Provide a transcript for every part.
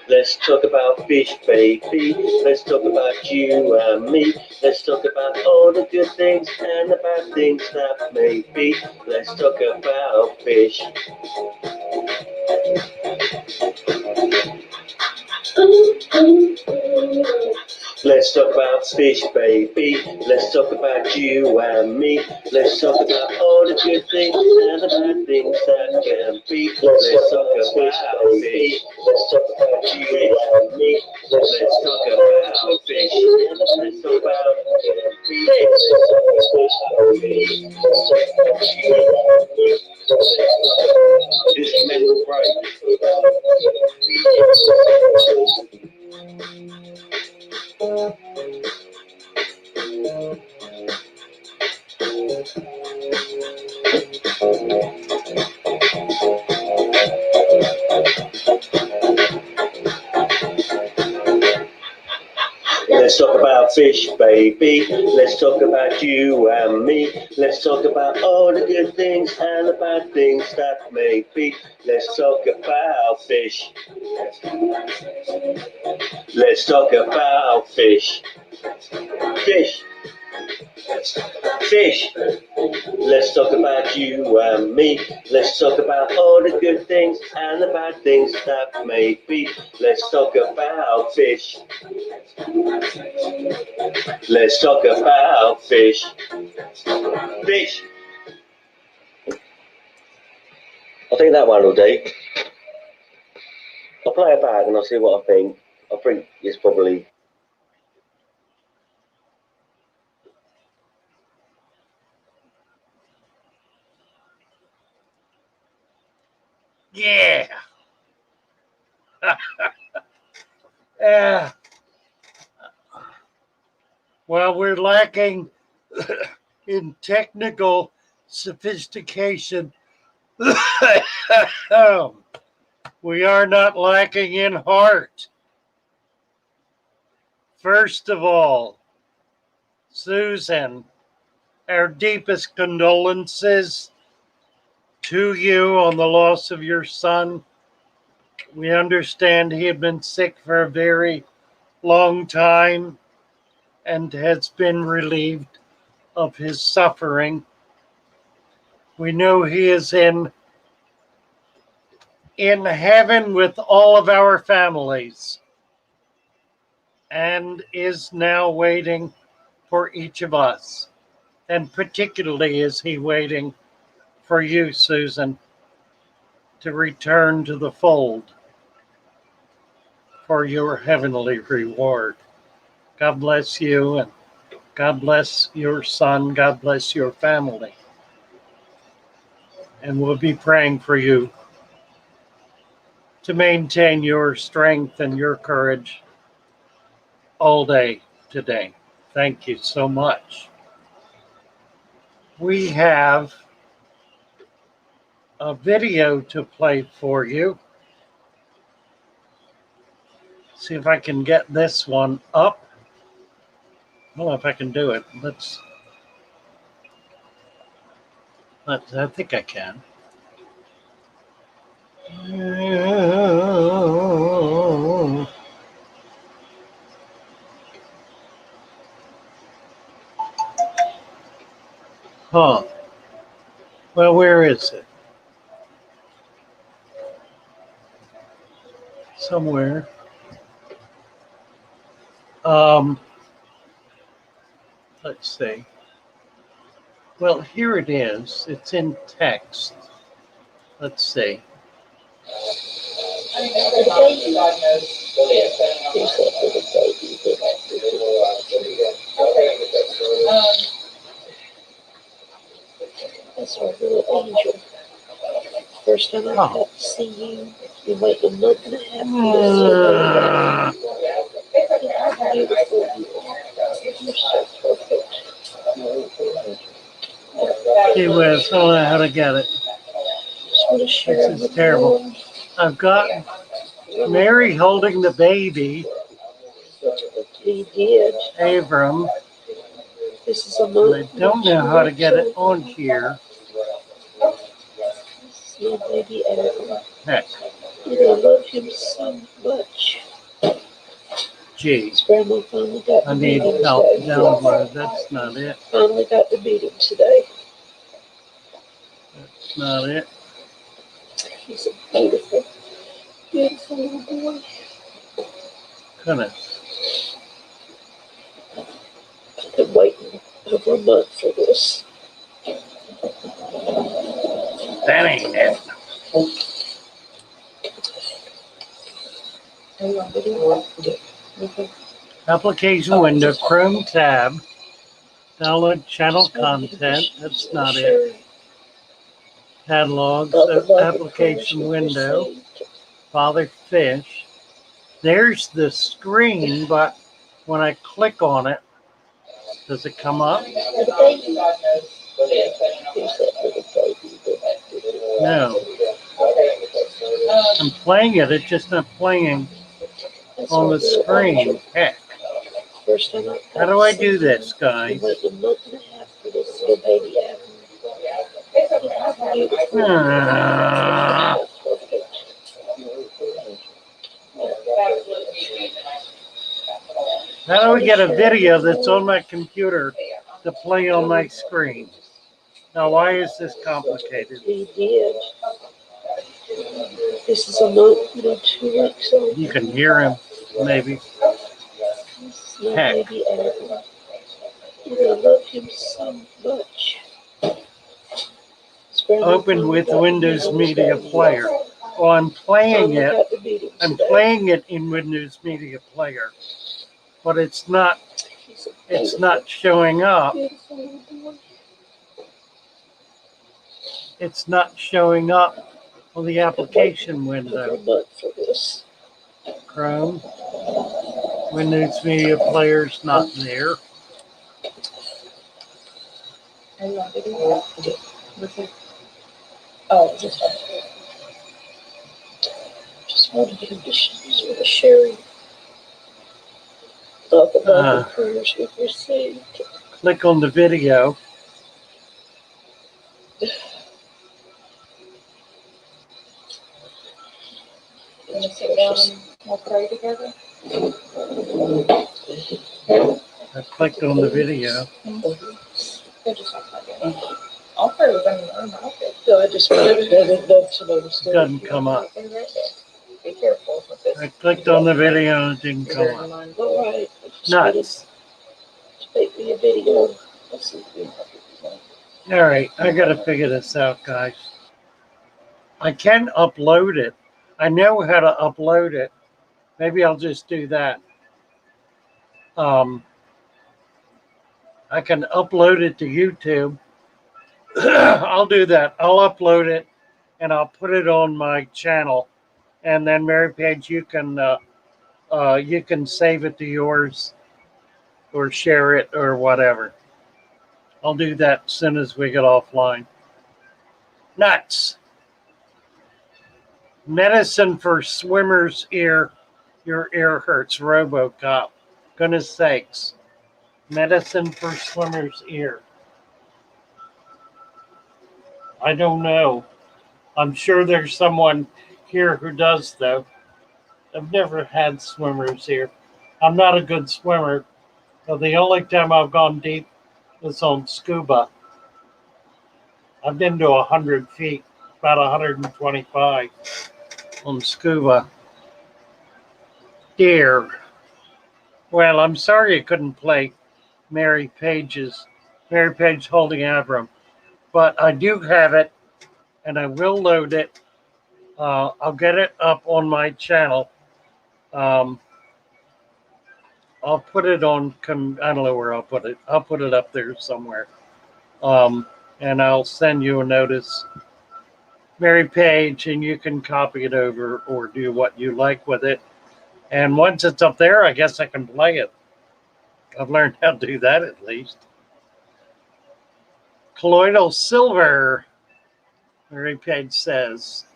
Let's talk about fish, baby. Let's talk about you and me. Let's talk about all the good things and the bad things that may be. Let's talk about fish. Let's talk about fish, baby. Let's talk about you and me. Let's talk about all the good things and the bad things that can be. Let's talk about fish. Let's talk about you and me. Let's talk about fish. Let's talk about fish. This mental break. Let's talk about fish, baby. Let's talk about you and me. Let's talk about all the good things and the bad things that may be. Let's talk about fish. Let's talk about fish. Fish. Fish. Let's talk about you and me. Let's talk about all the good things and the bad things that may be. Let's talk about fish. Let's talk about fish. Fish. I think that one will do. I'll play it back and I'll see what I think. I think it's probably. Yeah. uh, well, we're lacking in technical sophistication. We are not lacking in heart. First of all, Susan, our deepest condolences to you on the loss of your son. We understand he had been sick for a very long time and has been relieved of his suffering. We know he is in heaven with all of our families and is now waiting for each of us. And particularly is he waiting for you, Susan, to return to the fold for your heavenly reward. God bless you, and God bless your son. God bless your family. And we'll be praying for you to maintain your strength and your courage all day today. Thank you so much. We have a video to play for you. See if I can get this one up. I don't know if I can do it. I think I can. Huh. Well, where is it? Somewhere. Let's see. Well, here it is. It's in text. Let's see. That's our little angel. First time I got to see you, you wait a month and a half for this. How beautiful you are. You're so perfect. Gee whiz, I don't know how to get it. This is terrible. I've got Mary holding the baby. He did. Abram. This is a movie. I don't know how to get it on here. See, baby Abram. Heck, And I love him so much. geez. Grandma finally got I to meet need him help today. download. That's not it. Finally got to meet him today. That's not it. He's a beautiful, beautiful little boy. Goodness. I've been waiting over a month for this. That ain't it. Application window, Chrome tab, download channel content. That's not it. Catalog, application window, Father Fish. There's the screen, but when I click on it, does it come up? No. I'm playing it. It's just not playing on the screen. Heck. How do I do this, guys? How do we get a video that's on my computer to play on my screen? Now, why is this complicated? He did. This is a month, 2 weeks old. You can hear him, maybe. Heck. Maybe Adam. And I love him so much. Open with Windows Media Player. Oh, I'm playing it. I'm playing it in Windows Media Player, but it's not showing up. It's not showing up on the application window. Chrome, Windows Media Player's not there. Oh, just wanted him to share of the love and prayers we've received. Click on the video. Want to sit down and we'll pray together? I clicked on the video. They're just not like it. I'll pray with them in the room. I don't care. No, I just wanted to It doesn't come up. They're right there. Be careful with this. I clicked on the video and it didn't come up. All right. Nuts. Make me a video. All right, I got to figure this out, guys. I can upload it. I know how to upload it. Maybe I'll just do that. I can upload it to YouTube. I'll do that. I'll upload it and I'll put it on my channel. And then Mary Page, you can save it to yours or share it or whatever. I'll do that as soon as we get offline. Nuts. Medicine for swimmer's ear. Your ear hurts. RoboCop. Goodness sakes. Medicine for swimmer's ear. I don't know. I'm sure there's someone here who does, though. I've never had swimmer's ear. I'm not a good swimmer. So the only time I've gone deep was on scuba. I've been to 100 feet, about 125 on scuba. Dear. Well, I'm sorry you couldn't play Mary Page Holding Abram. But I do have it, and I will load it. I'll get it up on my channel. I'll put it on, I don't know where I'll put it. I'll put it up there somewhere. And I'll send you a notice, Mary Page, and you can copy it over or do what you like with it. And once it's up there, I guess I can play it. I've learned how to do that at least. Colloidal silver, Mary Page says.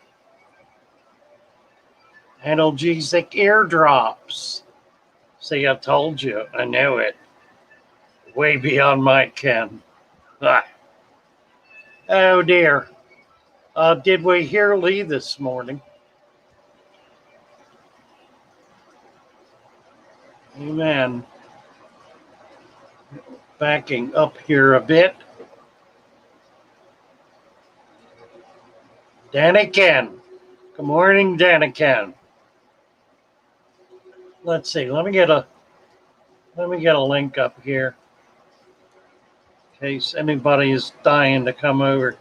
Analgesic eardrops. See, I told you. I knew it. Way beyond my ken. Ah. Oh, dear. Did we hear Lee this morning? Amen. Backing up here a bit. Daniken. Good morning, Daniken. Let's see. Let me get a link up here in case anybody is dying to come over.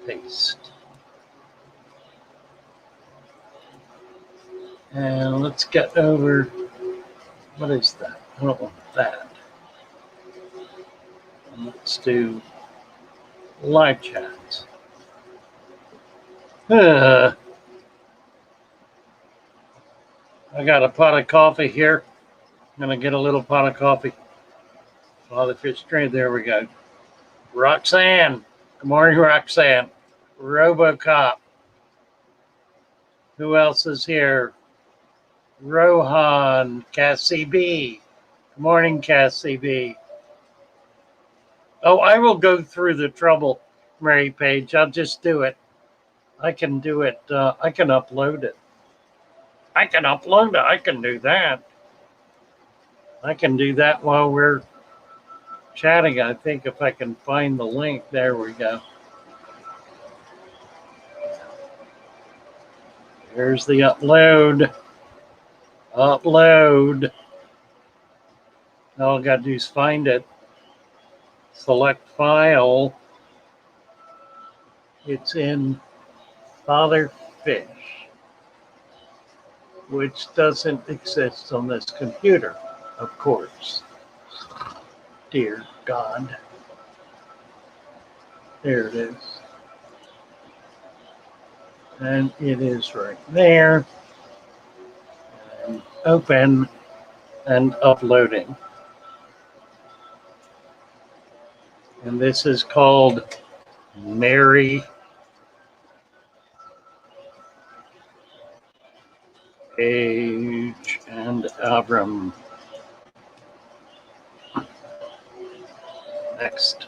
Paste. And let's get over. What is that? I don't want that. Let's do live chats. I got a pot of coffee here. I'm going to get a little pot of coffee. Father Fish Train. There we go. Roxanne. Good morning, Roxanne. Robocop. Who else is here? Rohan. Cassie B. Good morning, Cassie B. Oh, I will go through the trouble, Mary Page. I'll just do it. I can do it. I can upload it. I can upload it. I can do that. I can do that while we're chatting. I think if I can find the link. There we go. Here's the upload. Upload. All I got to do is find it. Select file. It's in Father Fish, which doesn't exist on this computer, of course. Dear God. There it is. And it is right there. And open and uploading. And this is called Mary Page and Abram. Next.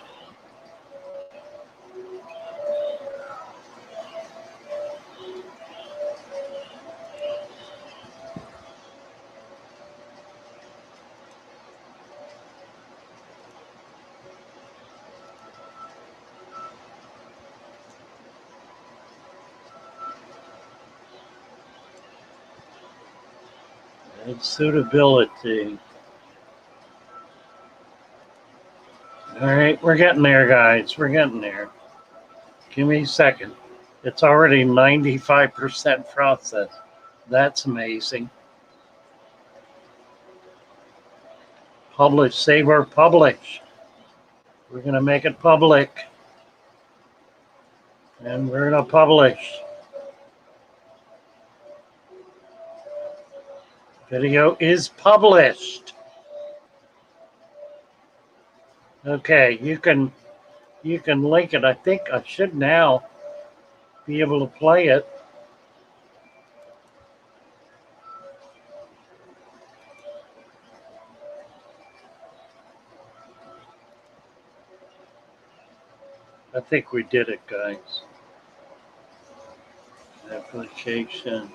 And suitability. All right, we're getting there, guys. We're getting there. Give me a second. It's already 95% processed. That's amazing. Publish, save or publish. We're going to make it public. And we're going to publish. Video is published. Okay, you can link it. I think I should now be able to play it. I think we did it, guys. Application.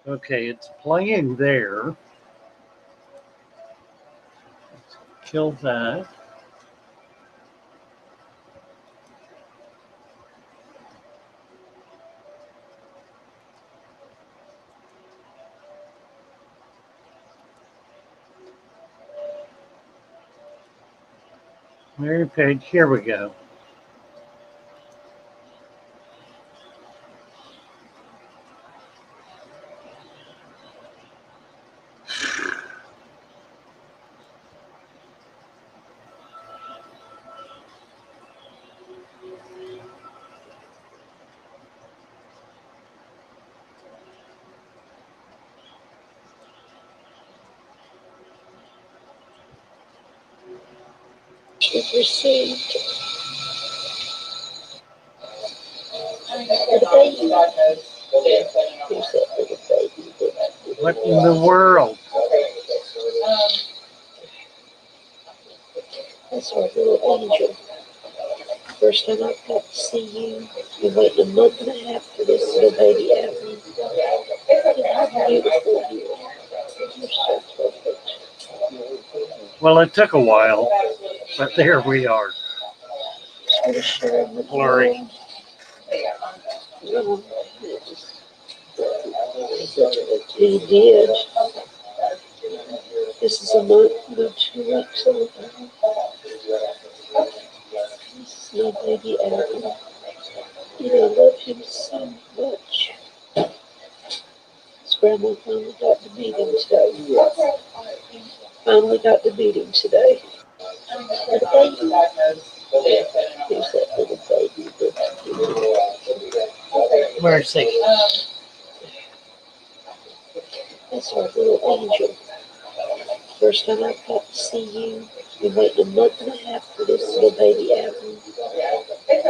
Okay, it's playing there. Let's kill that. Mary Page, here we go. we've received. The baby. Here's that little baby. What in the world? That's our little angel. First time I've got to see you. You've waited a month and a half for this little baby Abby. And how beautiful you are. You're so perfect. Well, it took a while, but there we are. Just want to share with the Blurry. world. He did. This is a month and 2 weeks old. This is my baby Abby. And I love him so much. His grandma finally got to meet him today. Finally got to meet him today. The baby. Here's that little baby. Where's he? That's our little angel. First time I've got to see you. You've waited a month and a half for this little baby Abby. And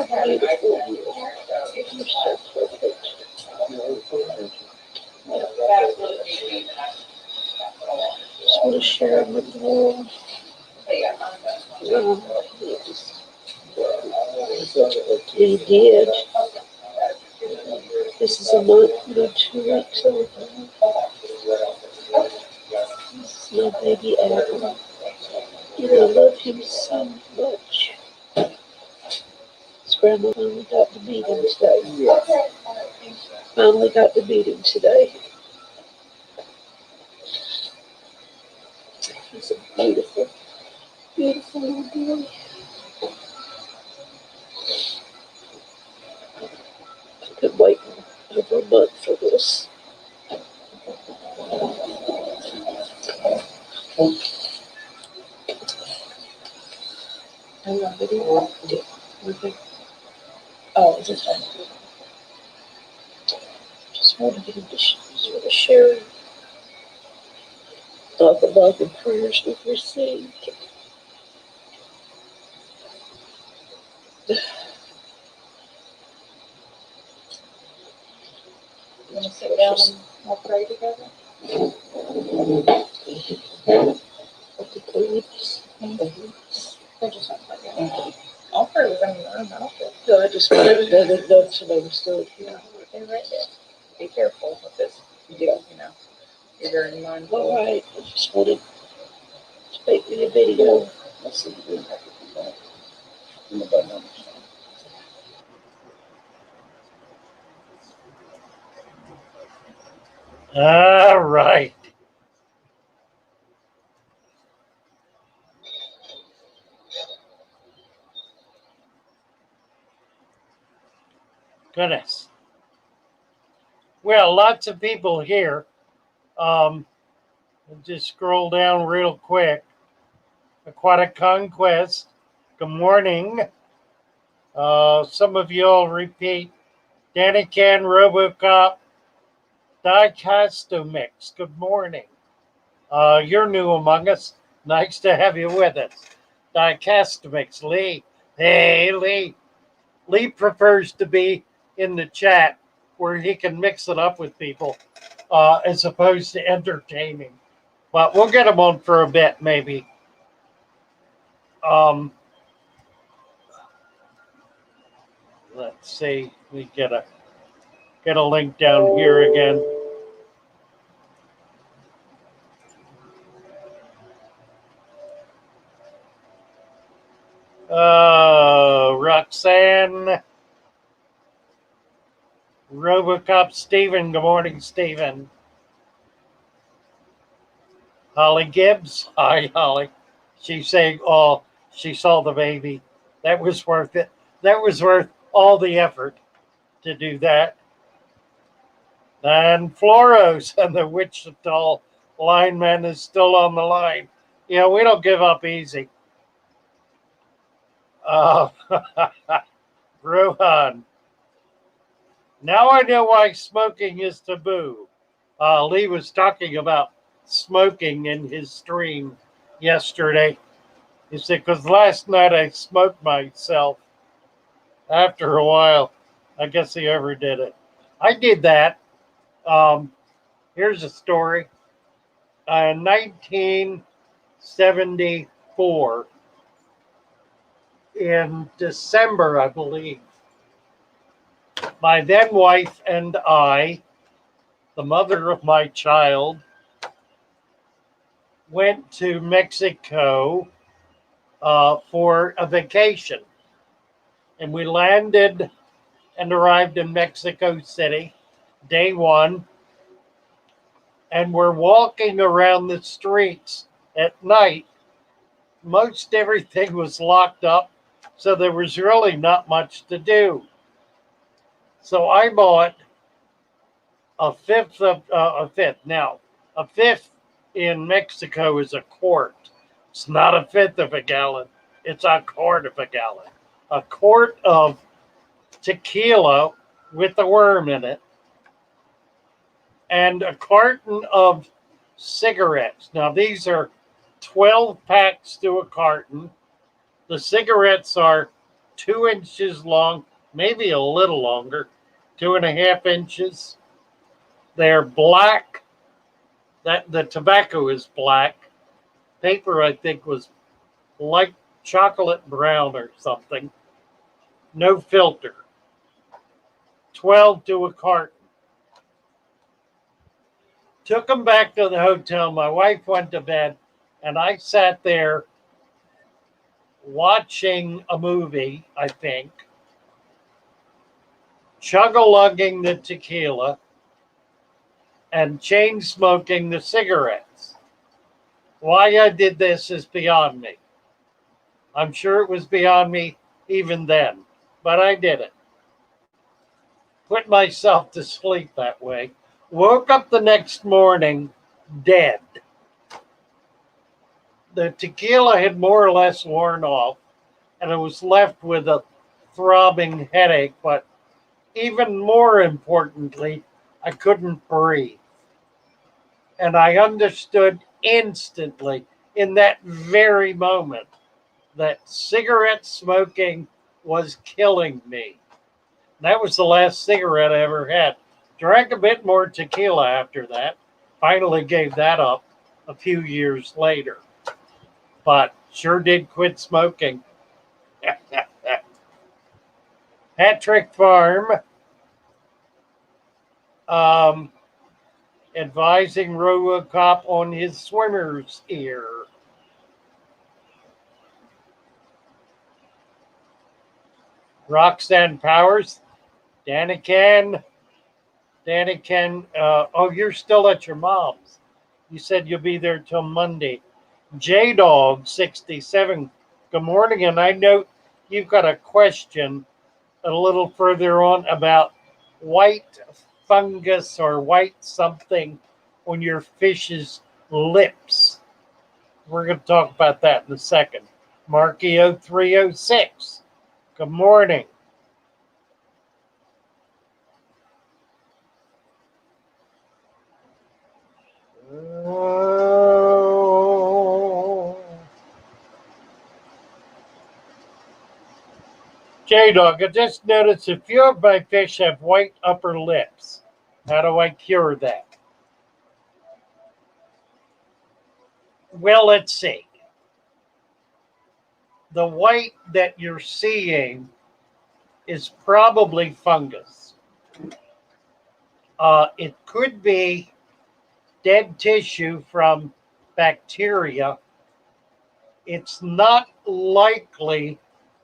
how beautiful you are. You're so perfect. Just want to share him with the world. He did. This is a month and 2 weeks old. This is my baby Abby. And I love him so much. His grandma finally got to meet him today. Finally got to meet him today. He's a beautiful, beautiful little boy. I've been waiting over a month for this. Are you on video? Okay. Oh, it's just fine. Just wanted him to share all the love and prayers we've received. You want to sit down and we'll pray together? They're just not playing. I'll pray with them in the room. I don't care. No, I just wanted to know if somebody was still here. They're right there. Be careful with this. You know, you're very mindful. All right, I just wanted to make me a video. All right. Goodness. Well, lots of people here. Just scroll down real quick. Aquatic Conquest. Good morning. Some of you all repeat. Danny Can, Robocop, Dicastomix. Good morning. You're new among us. Nice to have you with us. Dicastomix, Lee. Hey, Lee. Lee prefers to be in the chat where he can mix it up with people as opposed to entertaining. But we'll get him on for a bit, maybe. Let's see. We get a link down here again. Roxanne, Robocop, Stephen. Good morning, Stephen. Holly Gibbs. Hi, Holly. She's saying, oh, she saw the baby. That was worth it. That was worth all the effort to do that. And Floros and the Wichita lineman is still on the line. You know, we don't give up easy. Rohan. Now I know why smoking is taboo. Lee was talking about smoking in his stream yesterday. He said, because last night I smoked myself. After a while, I guess he overdid it. I did that. Um, Here's a story. 1974, in December, I believe, my then wife and I, the mother of my child, went to Mexico for a vacation. And we landed and arrived in Mexico City, day one, and we're walking around the streets at night. Most everything was locked up, so there was really not much to do. So I bought a fifth of a fifth. Now, a fifth in Mexico is a quart. It's not a fifth of a gallon. It's a quart of a gallon. A quart of tequila with a worm in it, and a carton of cigarettes. Now, these are 12 packs to a carton. The cigarettes are 2 inches long, maybe a little longer, 2.5 inches. They're black. That the tobacco is black. Paper, I think, was like chocolate brown or something. No filter. 12 to a carton. Took them back to the hotel. My wife went to bed, and I sat there watching a movie, I think, chug-a-lugging the tequila, and chain smoking the cigarettes. Why I did this is beyond me. I'm sure it was beyond me even then, but I did it. Put myself to sleep that way. Woke up the next morning dead. The tequila had more or less worn off, and I was left with a throbbing headache, but even more importantly, I couldn't breathe. And I understood instantly, in that very moment, that cigarette smoking was killing me. That was the last cigarette I ever had. Drank a bit more tequila after that. Finally gave that up a few years later. But sure did quit smoking. Patrick Farm, advising RoboCop on his swimmer's ear. Roxanne Powers, Danican, oh, you're still at your mom's. You said you'll be there till Monday. J-Dog 67, good morning. And I note you've got a question a little further on about white fungus or white something on your fish's lips. We're going to talk about that in a second. Markio 306, good morning. J-Dog, I just noticed a few of my fish have white upper lips. How do I cure that? Well, let's see. The white that you're seeing is probably fungus. It could be dead tissue from bacteria. It's not likely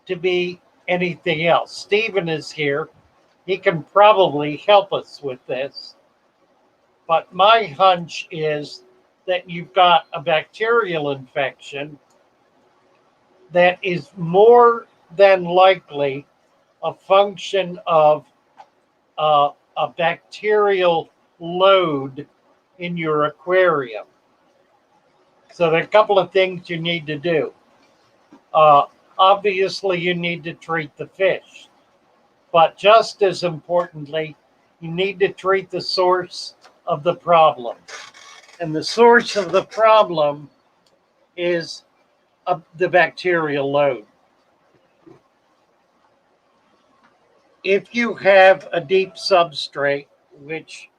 to be anything else. Stephen is here. He can probably help us with this. But my hunch is that you've got a bacterial infection that is more than likely a function of a bacterial load in your aquarium. So there are a couple of things you need to do. Obviously, you need to treat the fish. But just as importantly, you need to treat the source of the problem. And the source of the problem is the bacterial load. If you have a deep substrate, which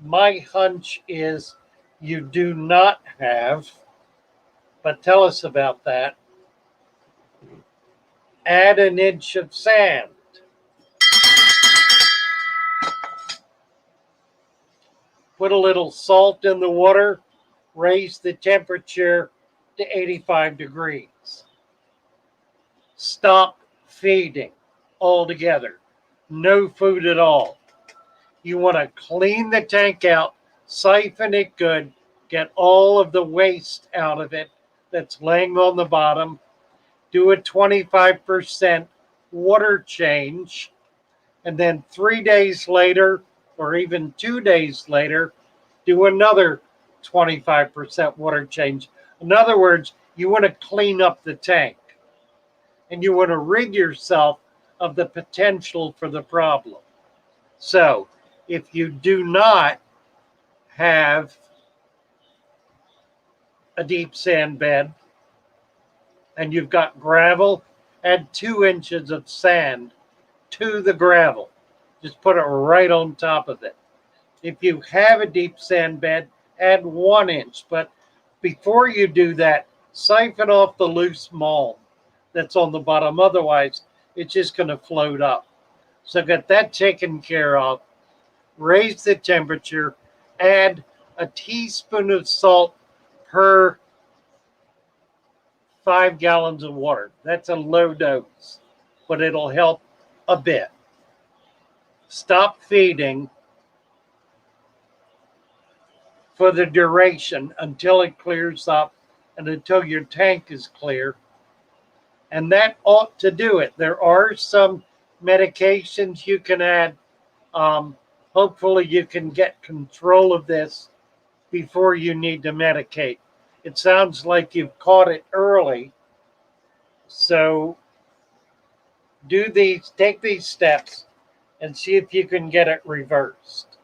my hunch is you do not have, but tell us about that. Add an inch of sand. Put a little salt in the water, raise the temperature to 85 degrees. Stop feeding altogether. No food at all. You want to clean the tank out, siphon it good, get all of the waste out of it that's laying on the bottom. Do a 25% water change, and then 3 days later, or even 2 days later, do another 25% water change. In other words, you want to clean up the tank, and you want to rid yourself of the potential for the problem. So, if you do not have a deep sand bed and you've got gravel, add 2 inches of sand to the gravel. Just put it right on top of it. If you have a deep sand bed, add 1 inch. But before you do that, siphon off the loose mold that's on the bottom. Otherwise, it's just going to float up. So get that taken care of. Raise the temperature. Add a teaspoon of salt per 5 gallons of water. That's a low dose, but it'll help a bit. Stop feeding for the duration until it clears up and until your tank is clear. And that ought to do it. There are some medications you can add. Hopefully you can get control of this before you need to medicate. It sounds like you've caught it early. So take these steps and see if you can get it reversed.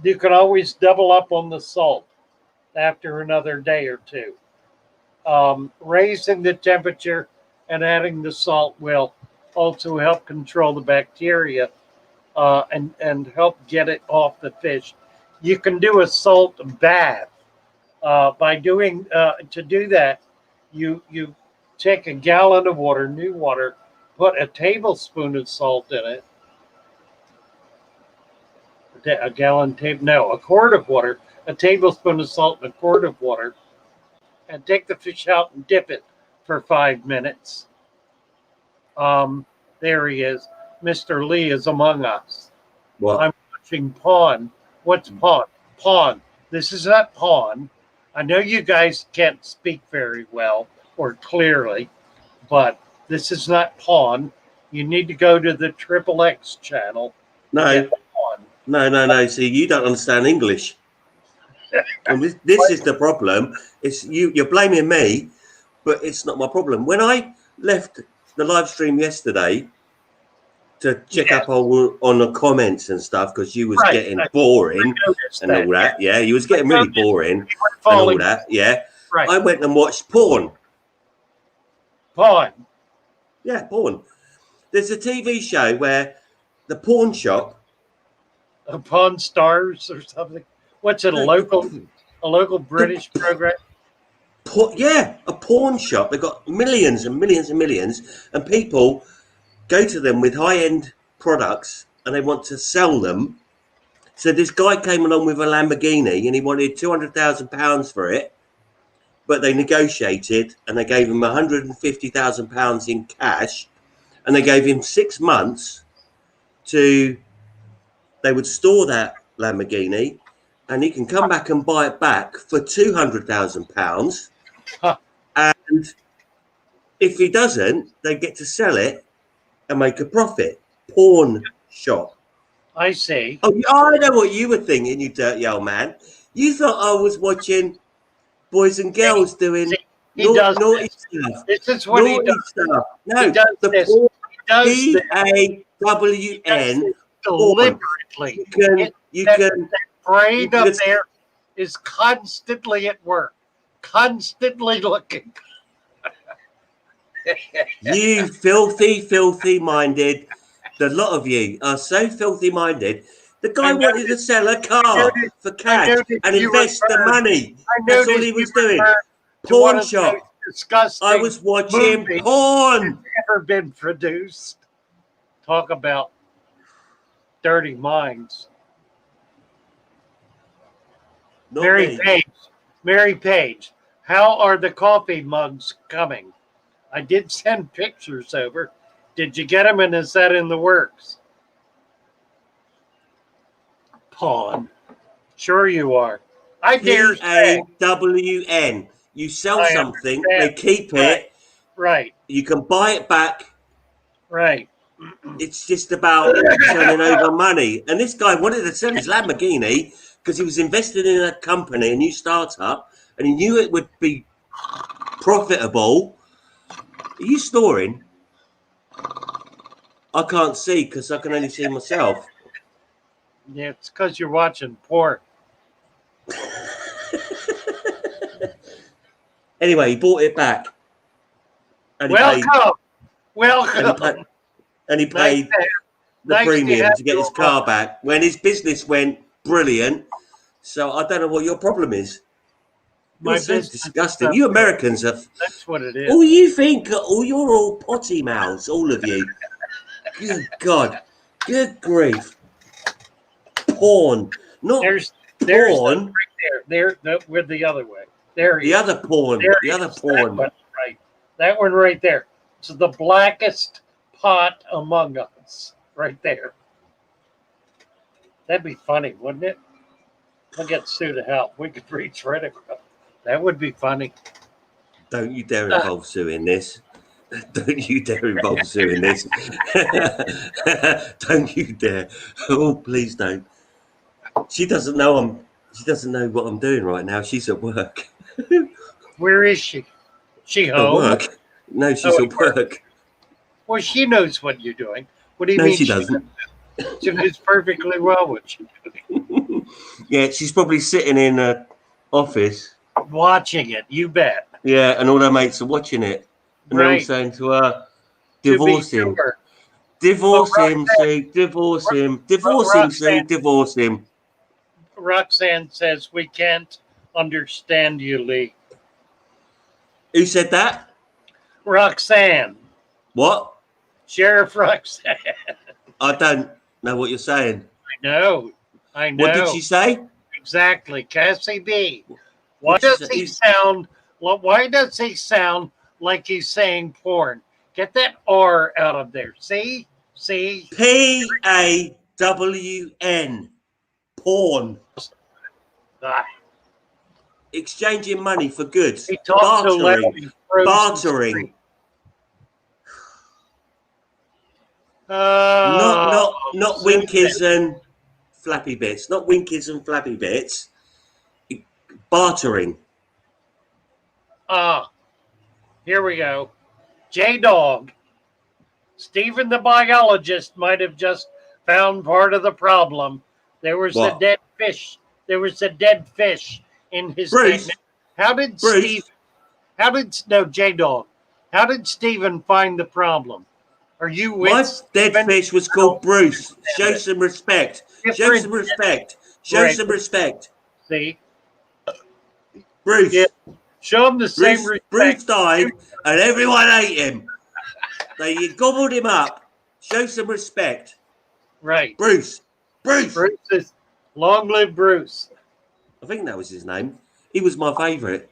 You can always double up on the salt after another day or two. Raising the temperature and adding the salt will also help control the bacteria and help get it off the fish. You can do a salt bath. By doing to do that, you take a gallon of water, new water, put a tablespoon of salt in it. A quart of water, a tablespoon of salt and a quart of water, and take the fish out and dip it for 5 minutes. There he is. Mr. Lee is among us. What? I'm watching Pawn. What's Pawn? Pawn. This is not Pawn. I know you guys can't speak very well or clearly, but this is not Pawn. You need to go to the Triple X channel. No. No. See, you don't understand English. And this is the problem. It's you're blaming me, but it's not my problem. When I left the live stream yesterday to check up on the comments and stuff, because you was getting boring and all that. Yeah, you was getting really boring and all that. Yeah. Right. I went and watched porn. Pawn. Yeah, porn. There's a TV show where the pawn shop. Pawn Stars or something. What's it? A local British program? A pawn shop. They've got millions and millions and millions, and people go to them with high-end products and they want to sell them. So this guy came along with a Lamborghini and he wanted £200,000 for it, but they negotiated and they gave him £150,000 in cash, and they gave him 6 months they would store that Lamborghini and he can come back and buy it back for £200,000. And if he doesn't, they get to sell it and make a profit. Pawn shop. I see. Oh, I know what you were thinking, you dirty old man. You thought I was watching boys and girls doing naughty stuff. This is what he does. Stuff. No, he does the this. porn, He does P-A-W-N. Deliberately. That brain up there is constantly at work, constantly looking. You filthy minded. The lot of you are so filthy minded. The guy I wanted to sell a I car noticed- for I cash noticed and you invest the referred- money. I That's all noticed he was you doing. referred to one Porn of the shop. most disgusting I was watching movies porn. ever been produced. Talk about dirty minds. Not Mary me. Page. Mary Page. How are the coffee mugs coming? I did send pictures over. Did you get them, and is that in the works? Pawn. Sure you are. I dare say. PAWN. You sell I something, understand. they keep Right. it, Right. you can buy it back. Right. It's just about turning over money. And this guy wanted to sell his Lamborghini because he was invested in a company, a new startup, and he knew it would be profitable. Are you snoring? I can't see because I can only see myself. Yeah, it's because you're watching porn. Anyway, he bought it back. And he paid, Welcome. Welcome. and he Nice paid to have- the nice to premium have to get you his car back when his business went brilliant. So I don't know what your problem is. My You're so business disgusting. stuff. You Americans are. That's what it is. All you think, you're all potty mouths, all of you. Good God. Good grief. Porn. Not There's porn. we're the other way. There he The is. other porn. There The he other is. That porn. one, right. That one right there. It's the blackest pot among us. Right there. That'd be funny, wouldn't it? We'll get Sue to help. We could reach right across. That would be funny. Don't you dare involve Sue in this. Don't you dare involve Sue in this. Don't you dare. Oh, please don't. She doesn't know what I'm doing right now. She's at work. Where is she? She At home? work? No, she's Oh, at work. Well, she knows what you're doing. What do you No, mean she doesn't. She knows perfectly well what you're doing. Yeah, she's probably sitting in an office. Watching it, you bet. Yeah, and all her mates are watching it. And they're all Right. saying to her, To be divorce him. sure. Divorce Oh, him, Sue. Divorce him. Divorce him, Sue. Roxanne. Divorce him. Roxanne says, we can't understand you, Lee. Who said that? Roxanne. What? Sheriff Roxanne. I don't know what you're saying. I know. What did she say? Exactly. Cassie B. Why What'd she does say? he sound like he's saying porn? Get that R out of there. See? PAWN. Porn. Ah, Exchanging money for goods. he talks so loud. Bartering. he froze his Bartering. screen. Not winkies and flappy bits. Not winkies and flappy bits. Bartering. Here we go. J-Dog. Stephen the biologist might have just found part of the problem. There was a What? dead fish. There was a dead fish in his Bruce. tank. How did Bruce. J-Dog. How did Stephen find the problem? Are you with My dead Stephen? fish was called Bruce. Show some respect. Show Different- some respect. Show Right. some respect. See? Bruce. Yeah. Show him the same Bruce, respect. Bruce died and everyone ate him. They gobbled him up. Show some respect. Right. Bruce. Bruce. Bruce is long live Bruce. I think that was his name. He was my favourite.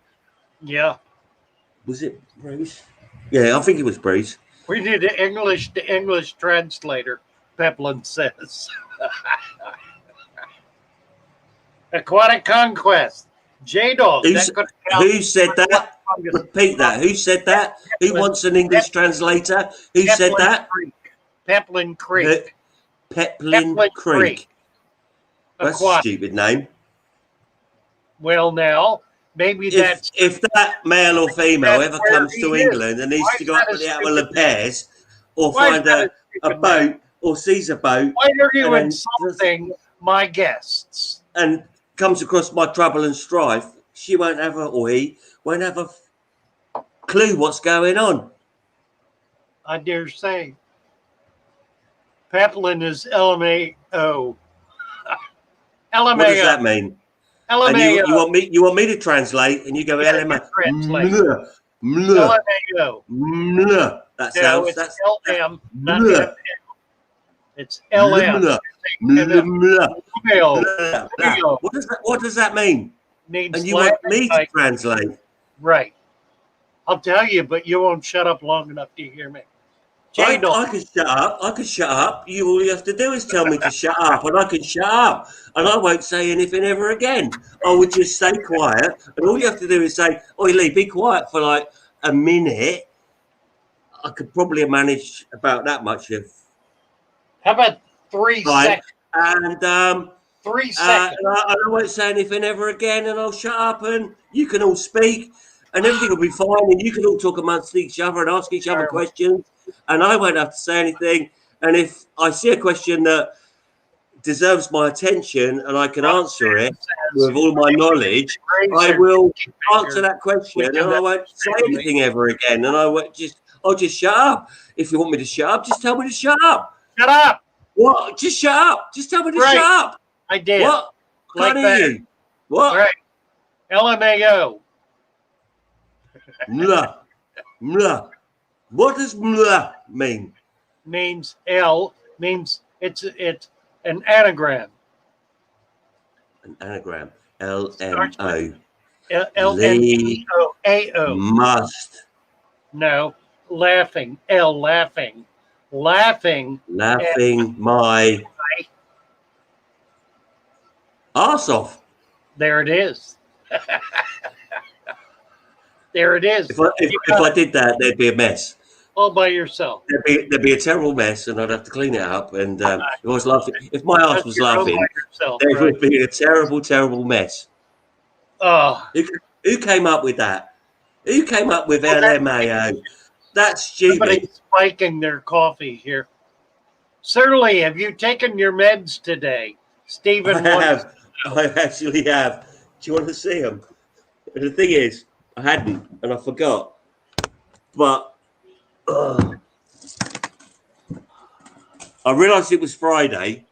Yeah. Was it Bruce? Yeah, I think it was Bruce. We need an English to English translator, Peplin says. Aquatic Conquest. J-Dog. Who said that? Repeat that. Who said that? Who wants an English translator? Who said that? Peplin Creek. Peplin Creek. That's a Aquatic. stupid name. Well, now, maybe If, that's... if that male or female That's ever where comes he to is. England and needs Why to is go that up a with the Apple stupid of Pears or Why is find that a stupid boat or sees a boat Why are you and then insulting my guests? and comes across my trouble and strife, she won't have a, or he won't have a clue what's going on. I dare say. Peplin is LMAO. What does that LMAO. mean? And LMAO. you want me to translate, and you go Yeah, LMA. you translate. Mlah, mlah, LMAO. mlah. That No, sounds. it's That's LM, not mlah, M. It's LM. mlah, mlah, mlah, LMAO. mlah, mlah. What does that mean? Means And you want me to like, translate? right. I'll tell you, but you won't shut up long enough to hear me. I J-Dog. can shut up. I can shut up. All you have to do is tell me to shut up, and I can shut up, and I won't say anything ever again. I would just stay quiet, and all you have to do is say, "Oi, Lee, be quiet for like a minute." I could probably manage about that much of How about 3 time, seconds? and 3 seconds. I won't say anything ever again, and I'll shut up, and you can all speak, and everything will be fine, and you can all talk amongst each other and ask each other Sure. questions, and I won't have to say anything. And if I see a question that deserves my attention and I can answer it with all my knowledge, I will answer that question, and I won't say anything ever again, and I'll just shut up. If you want me to shut up, just tell me to shut up. Shut up. What? Just shut up. Just tell me to Right. shut up. I did. What? Like Can't hear that. you. What? Right. LMAO. Mlah. Mlah. What does mlah mean? Means L. Means it's an anagram. An anagram. LMO. LMAO. Must. No. Laughing. L. Laughing. Laughing. Laughing my arse off. There it is. There it is. If I did that, there'd be a mess. All by yourself. There'd be a terrible mess, and I'd have to clean it up. And if I was laughing, if my arse was laughing, yourself, there right. would be a terrible, terrible mess. Oh, Who came up with that? Who came up with LMAO? That's stupid. somebody's spiking their coffee here. Certainly, have you taken your meds today? Stephen I wants have. I actually have. Do you want to see them? The thing is, I hadn't, and I forgot. But I realised it was Friday.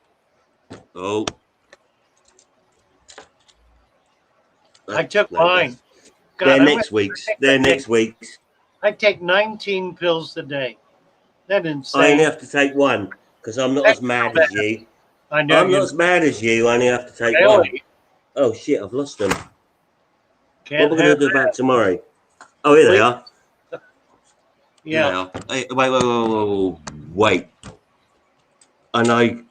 Oh. I took mine. God, They're I next week's. They're next week's. I take 19 pills a day. That's I insane. only have to take one because I'm not as mad as you. I know I'm not as mad as you. I only have to take one. really Oh shit! I've lost them. can't What are we have going to do that. about tomorrow? Oh, here they are. Yeah. Here they are. Hey, wait. I know.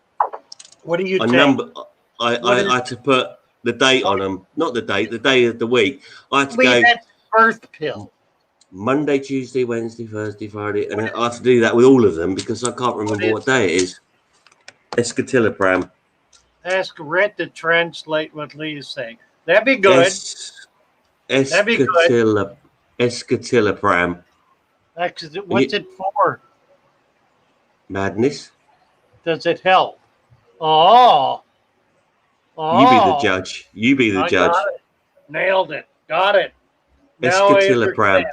What do you I take? number. What I is- had to put the date on them. Not the date. The day of the week. I had to go That's birth pill. Monday, Tuesday, Wednesday, Thursday, Friday, and I have to do that with all of them because I can't remember what day it is. Escitalopram. Ask Rhett to translate what Lee is saying. That'd be good. That'd be good. Escitalopram. What's it for? Madness. Does it help? Oh. You be the judge. You be the I judge. got it. Nailed it. Got it. Now I Escitalopram. understand.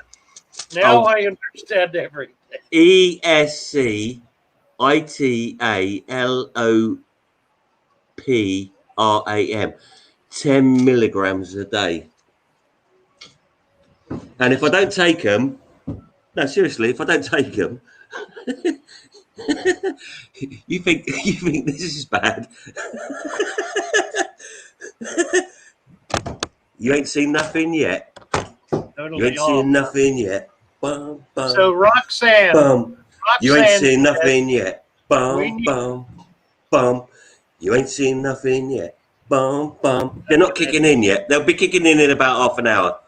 Now Oh. I understand everything. ESCITALOPRAM. 10 milligrams a day. And if I don't take them, no, seriously, if I don't take them, you think this is bad? You ain't seen nothing yet. Totally You ain't off. seen nothing yet. Bum, bum, So Roxanne, bum. You ain't Roxanne seen said, nothing yet. We Bum, need- bum, bum. You ain't seen nothing yet. Bum, bum. They're not kicking in yet. They'll be kicking in about half an hour.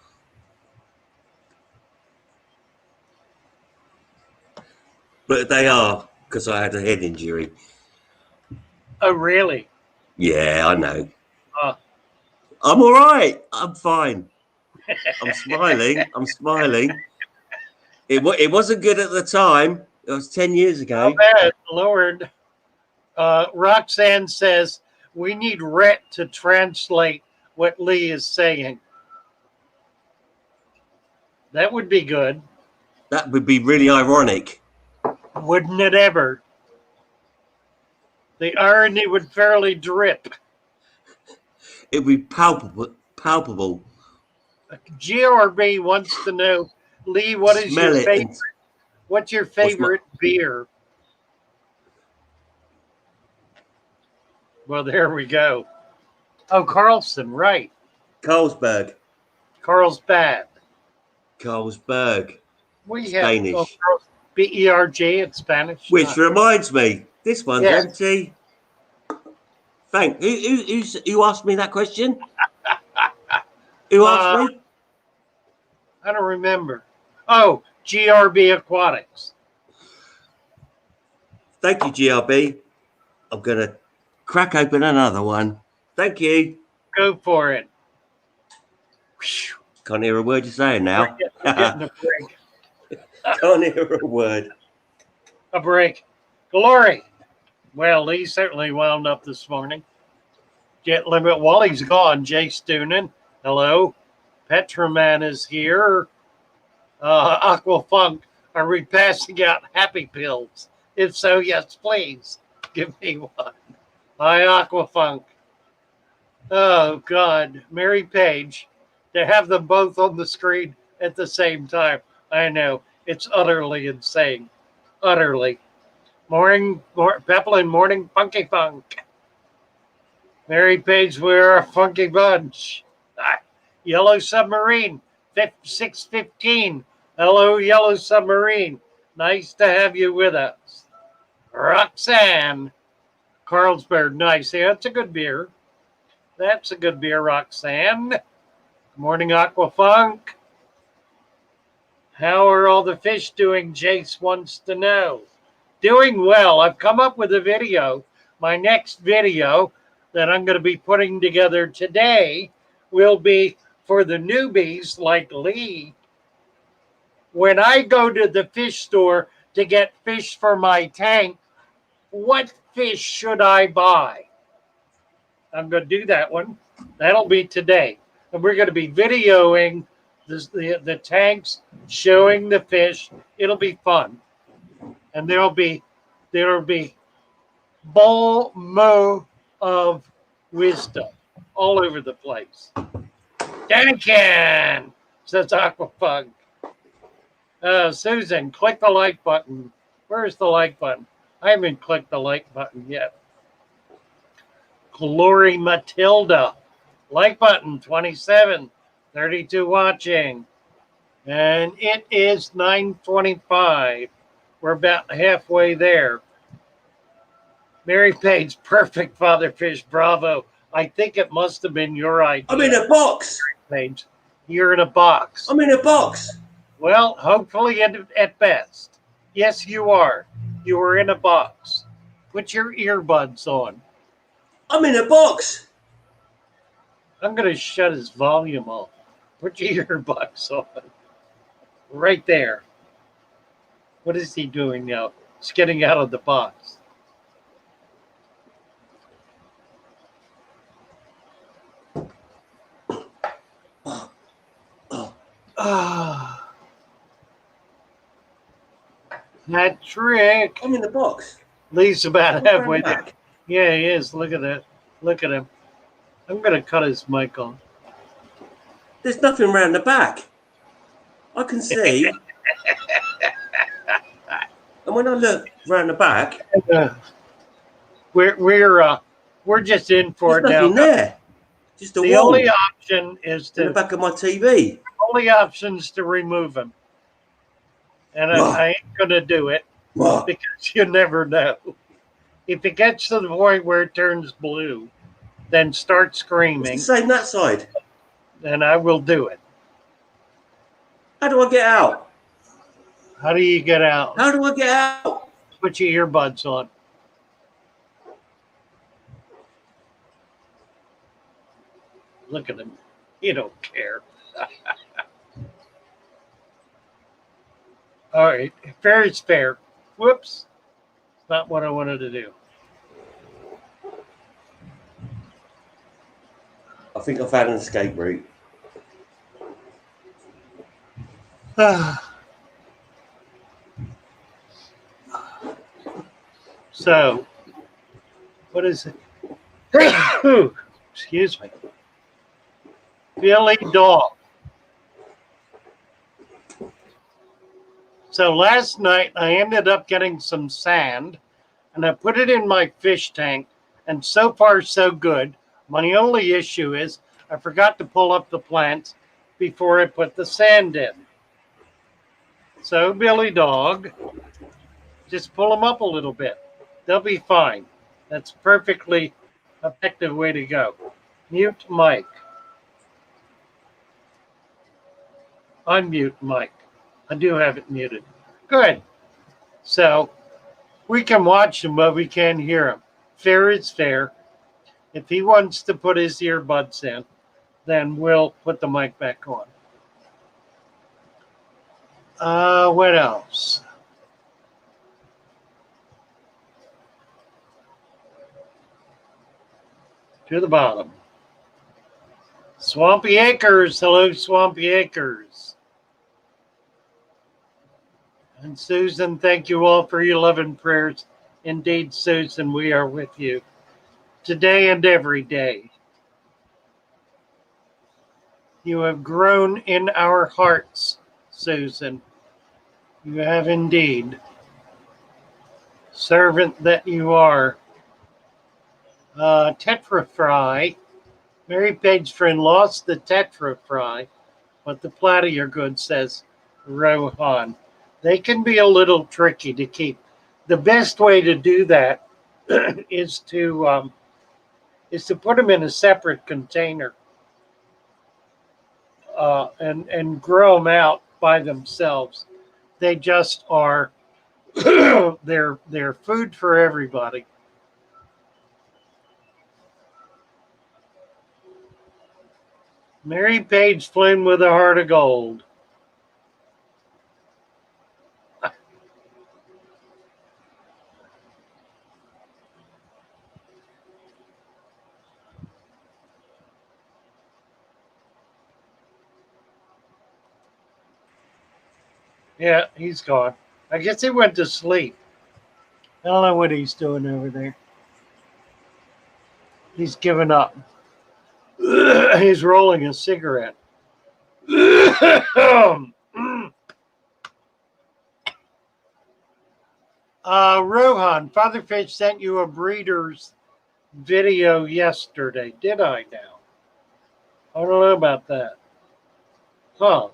But they are, because I had a head injury. Oh, really? Yeah, I know. Oh. I'm all right. I'm fine. I'm smiling. I'm smiling. It wasn't good at the time. It was 10 years ago. Not bad, Lord. Roxanne says we need Rhett to translate what Lee is saying. That would be good. That would be really ironic. Wouldn't it ever? The irony would fairly drip. It'd be palpable. Palpable. GRB wants to know, Lee, what is Smell your it. favorite? And What's your What's my- favorite beer? Well, there we go. Oh, Carlson, right. Carlsberg. Carlsbad. Carlsberg. We have Spanish. BERG in Spanish. Which reminds me, this one's Yes. empty. Thank. Who asked me that question? Who asked me? I don't remember. Oh, GRB Aquatics. Thank you, GRB. I'm gonna crack open another one. Thank you. Go for it. Whew. Can't hear a word you're saying now. We're getting a break. Can't hear a word. A break. Glory. Well, Lee certainly wound up this morning. Jet Limit Wally's gone. Jay Stoonin. Hello. Petroman is here. Aquafunk. Are we passing out happy pills? If so, yes, please. Give me one. Hi, Aquafunk. Oh, God. Mary Page. To have them both on the screen at the same time. I know. It's utterly insane. Utterly. Peplin Morning Funky Funk. Mary Page, we're a funky bunch. Yellow Submarine, 615. Hello, Yellow Submarine. Nice to have you with us. Roxanne. Carlsberg, nice. Yeah, that's a good beer. That's a good beer, Roxanne. Good morning, Aquafunk. How are all the fish doing? Jace wants to know. Doing well. I've come up with a video. My next video that I'm going to be putting together today will be for the newbies like Lee. When I go to the fish store to get fish for my tank, what fish should I buy? I'm going to do that one. That'll be today. And we're going to be videoing the tanks, showing the fish. It'll be fun. And there'll be ball mo of wisdom all over the place. Danican, says Aquafunk. Susan, click the like button. Where's the like button? I haven't clicked the like button yet. Glory Matilda, like button 27, 32 watching. And it is 9:25. We're about halfway there. Mary Page, perfect father fish, bravo. I think it must have been your idea. I'm in a box. Page. You're in a box. I'm in a box. Well, hopefully at best. Yes, you are. You are in a box. Put your earbuds on. I'm in a box. I'm going to shut his volume off. Put your earbuds on. Right there. What is he doing now? He's getting out of the box. Ah. That trick. I'm in the box. Lee's about I'm halfway right there. back. Yeah, he is. Look at that. Look at him. I'm going to cut his mic on. There's nothing round the back. I can see. And when I look round the back, We're just in for there's it now. nothing there. Just a The wall only option is in the to back of my TV. only options to remove him. And I ain't gonna do it What? because you never know. If it gets to the point where it turns blue, then start It's screaming, the same that side. and I will do it. How do I get out? How do you get out? How do I get out? Put your earbuds on. Look at him. You don't care. All right. Fair is fair. Whoops. Not what I wanted to do. I think I found an escape route. So, what is it? Excuse me. Billy Dog. So last night I ended up getting some sand and I put it in my fish tank, and so far so good. My only issue is I forgot to pull up the plants before I put the sand in. So Billy Dog, just pull them up a little bit. They'll be fine. That's perfectly effective way to go. Mute mic. Unmute mic. I do have it muted. Good. So we can watch him, but we can't hear him. Fair is fair. If he wants to put his earbuds in, then we'll put the mic back on. What else? To the bottom. Swampy Acres. Hello, Swampy Acres. And Susan, thank you all for your love and prayers. Indeed, Susan, we are with you today and every day. You have grown in our hearts, Susan. You have indeed. Servant that you are. Tetra Fry. Mary Page's friend lost the Tetra Fry, but the platter good, says Rohan. They can be a little tricky to keep. The best way to do that is to put them in a separate container and grow them out by themselves. They just are they're food for everybody. Mary Page Flynn with a heart of gold. Yeah, he's gone. I guess he went to sleep. I don't know what he's doing over there. He's given up. He's rolling a cigarette. Rohan, Father Fish sent you a breeder's video yesterday. Did I now? I don't know about that. Huh.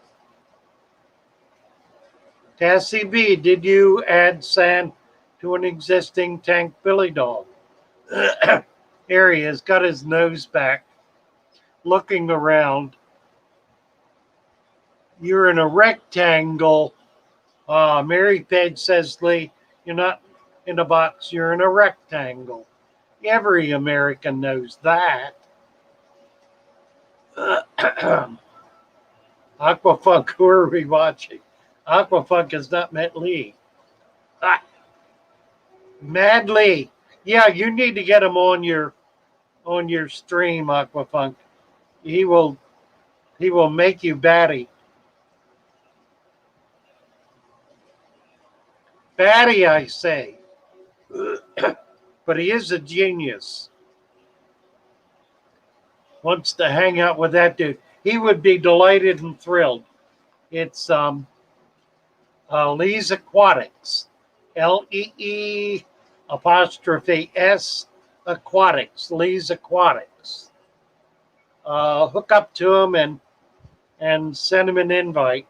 Cassie B, did you add sand to an existing tank, Billy Dog? Here he has got his nose back, looking around. You're in a rectangle. Mary Page says, Lee, you're not in a box, you're in a rectangle. Every American knows that. Aquafunk, who are we watching? Aquafunk has not met Lee. Mad Lee. Yeah, you need to get him on your stream, Aquafunk. He will make you batty. Batty, I say. But he is a genius. Wants to hang out with that dude. He would be delighted and thrilled. It's Lee's Aquatics. LEE apostrophe S Aquatics. Lee's Aquatics. Hook up to him and send him an invite.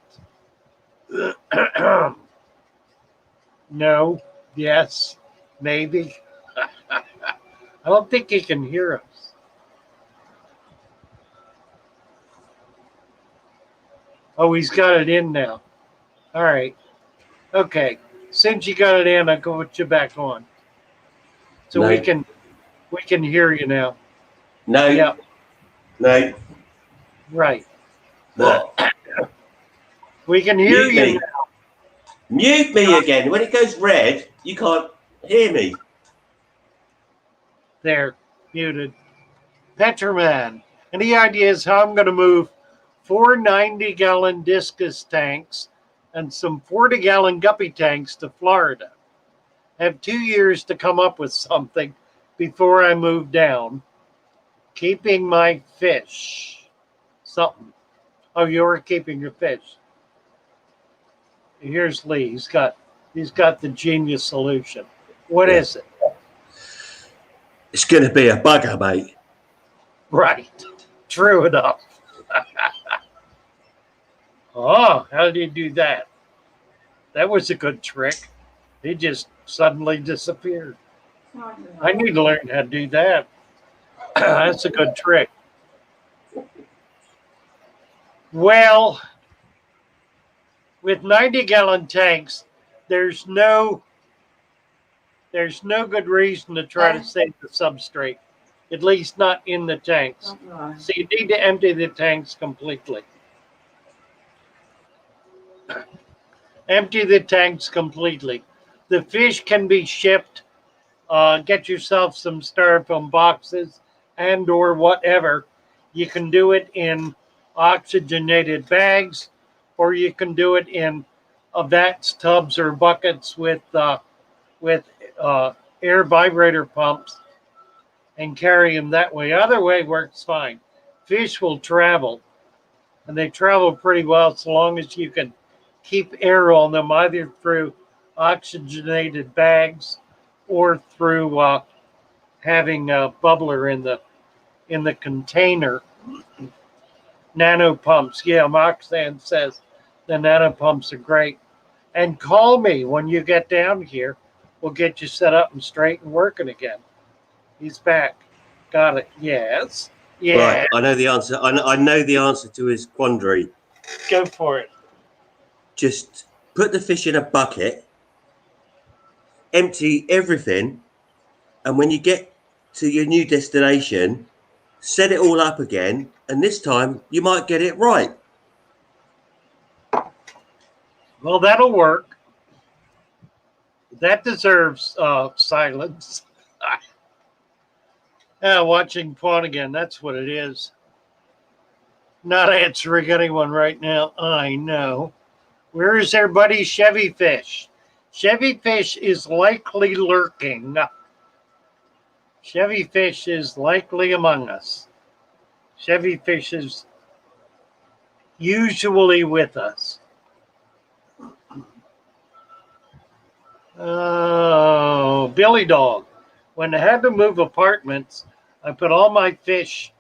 No, yes, maybe. I don't think he can hear us. Oh, he's got it in now. All right. Okay. Since you got it in, I'll go put you back on. So No. we can hear you now. No. Yeah. No. Right. What? We can hear Mute you me. now. Mute me again. When it goes red, you can't hear me. There, muted. Petroman. Any ideas how I'm going to move 4 90-gallon discus tanks and some 40-gallon guppy tanks to Florida? have 2 years to come up with something before I move down. Keeping my fish. Something. Oh, you're keeping your fish. Here's Lee. He's got the genius solution. What Yeah. is it? It's going to be a bugger, mate. Right. True enough. Oh, how did he do that? That was a good trick. He just suddenly disappeared. I need to learn how to do that. That's a good trick. Well, with 90-gallon tanks, there's no good reason to try to save the substrate, at least not in the tanks. So you need to empty the tanks completely. Empty the tanks completely. The fish can be shipped. Get yourself some styrofoam boxes and or whatever. You can do it in oxygenated bags, or you can do it in vats, tubs, or buckets with air vibrator pumps and carry them that way. Either way works fine. Fish will travel, and they travel pretty well so long as you can keep air on them, either through oxygenated bags or through having a bubbler in the container. Nano pumps. Yeah, Moxan says the nano pumps are great. And call me when you get down here. We'll get you set up and straight and working again. He's back. Got it. Yes. Yeah. Right, I know the answer. I know the answer to his quandary. Go for it. Just put the fish in a bucket, empty everything, and when you get to your new destination, set it all up again, and this time you might get it right. Well, that'll work. That deserves silence. Watching porn again. That's what it is. Not answering anyone right now. I know. Where is everybody? Chevy Fish. Chevy Fish is likely lurking. Chevy Fish is likely among us. Chevy Fish is usually with us. Oh, Billy Dog. When I had to move apartments, I put all my fish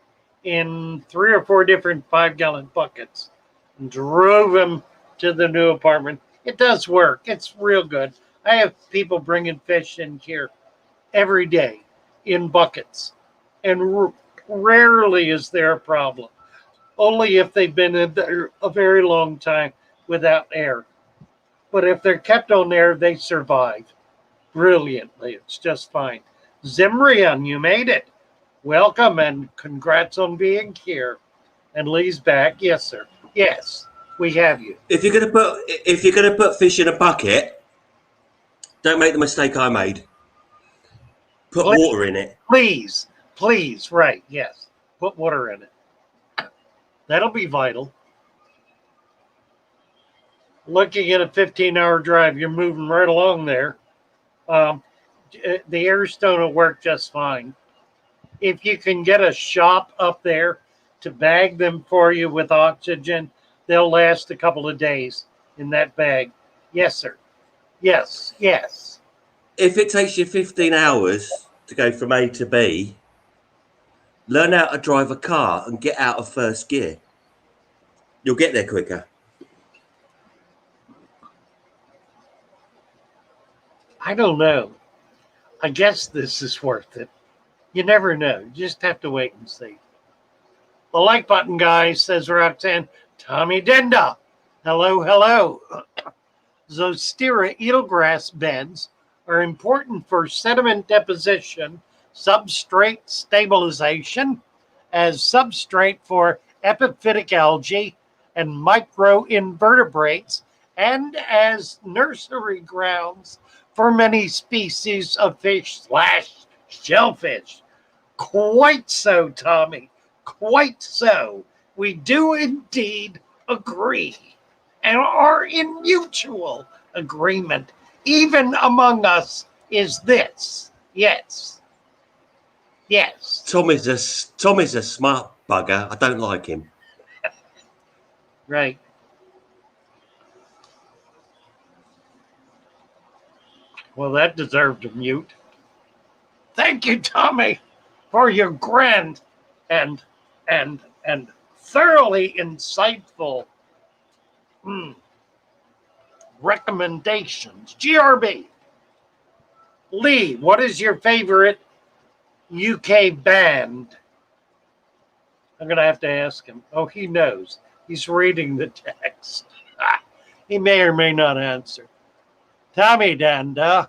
in 3 or 4 different 5-gallon buckets and drove them to the new apartment. It does work. It's real good. I have people bringing fish in here every day in buckets, and rarely is there a problem. Only if they've been in there a very long time without air. But if they're kept on air, they survive brilliantly. It's just fine. Zimrian, you made it. Welcome and congrats on being here. And Lee's back. Yes, sir. Yes, we have you. If you're gonna put fish in a bucket, don't make the mistake I made. Put water in it. Please, right, yes. Put water in it. That'll be vital. Looking at a 15-hour drive, you're moving right along there. The Airstone will work just fine. If you can get a shop up there to bag them for you with oxygen, they'll last a couple of days in that bag. Yes, sir. Yes. If it takes you 15 hours to go from A to B, learn how to drive a car and get out of first gear. You'll get there quicker. I don't know. I guess this is worth it. You never know. You just have to wait and see. The like button, guys, says Roxanne. Tommy Denda. Hello. Zostera eelgrass beds are important for sediment deposition, substrate stabilization, as substrate for epiphytic algae and microinvertebrates, and as nursery grounds for many species of fish/shellfish. Quite so, Tommy. Quite so. We do indeed agree and are in mutual agreement, even among us is this. Yes. Yes. Tommy's a smart bugger. I don't like him. Right. Well, that deserved a mute. Thank you, Tommy, for your grand and thoroughly insightful recommendations. GRB. Lee, what is your favorite UK band? I'm going to have to ask him. Oh, he knows. He's reading the text. He may or may not answer. Tommy Danda,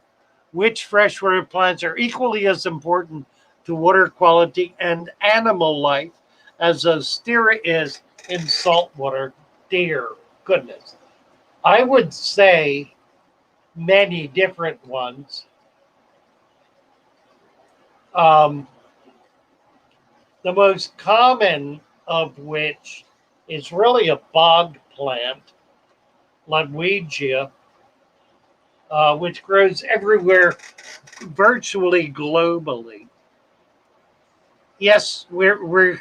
which freshwater plants are equally as important to water quality and animal life as Ostera is in saltwater? Dear goodness. I would say many different ones. The most common of which is really a bog plant, Ludwigia, which grows everywhere, virtually globally. Yes, we're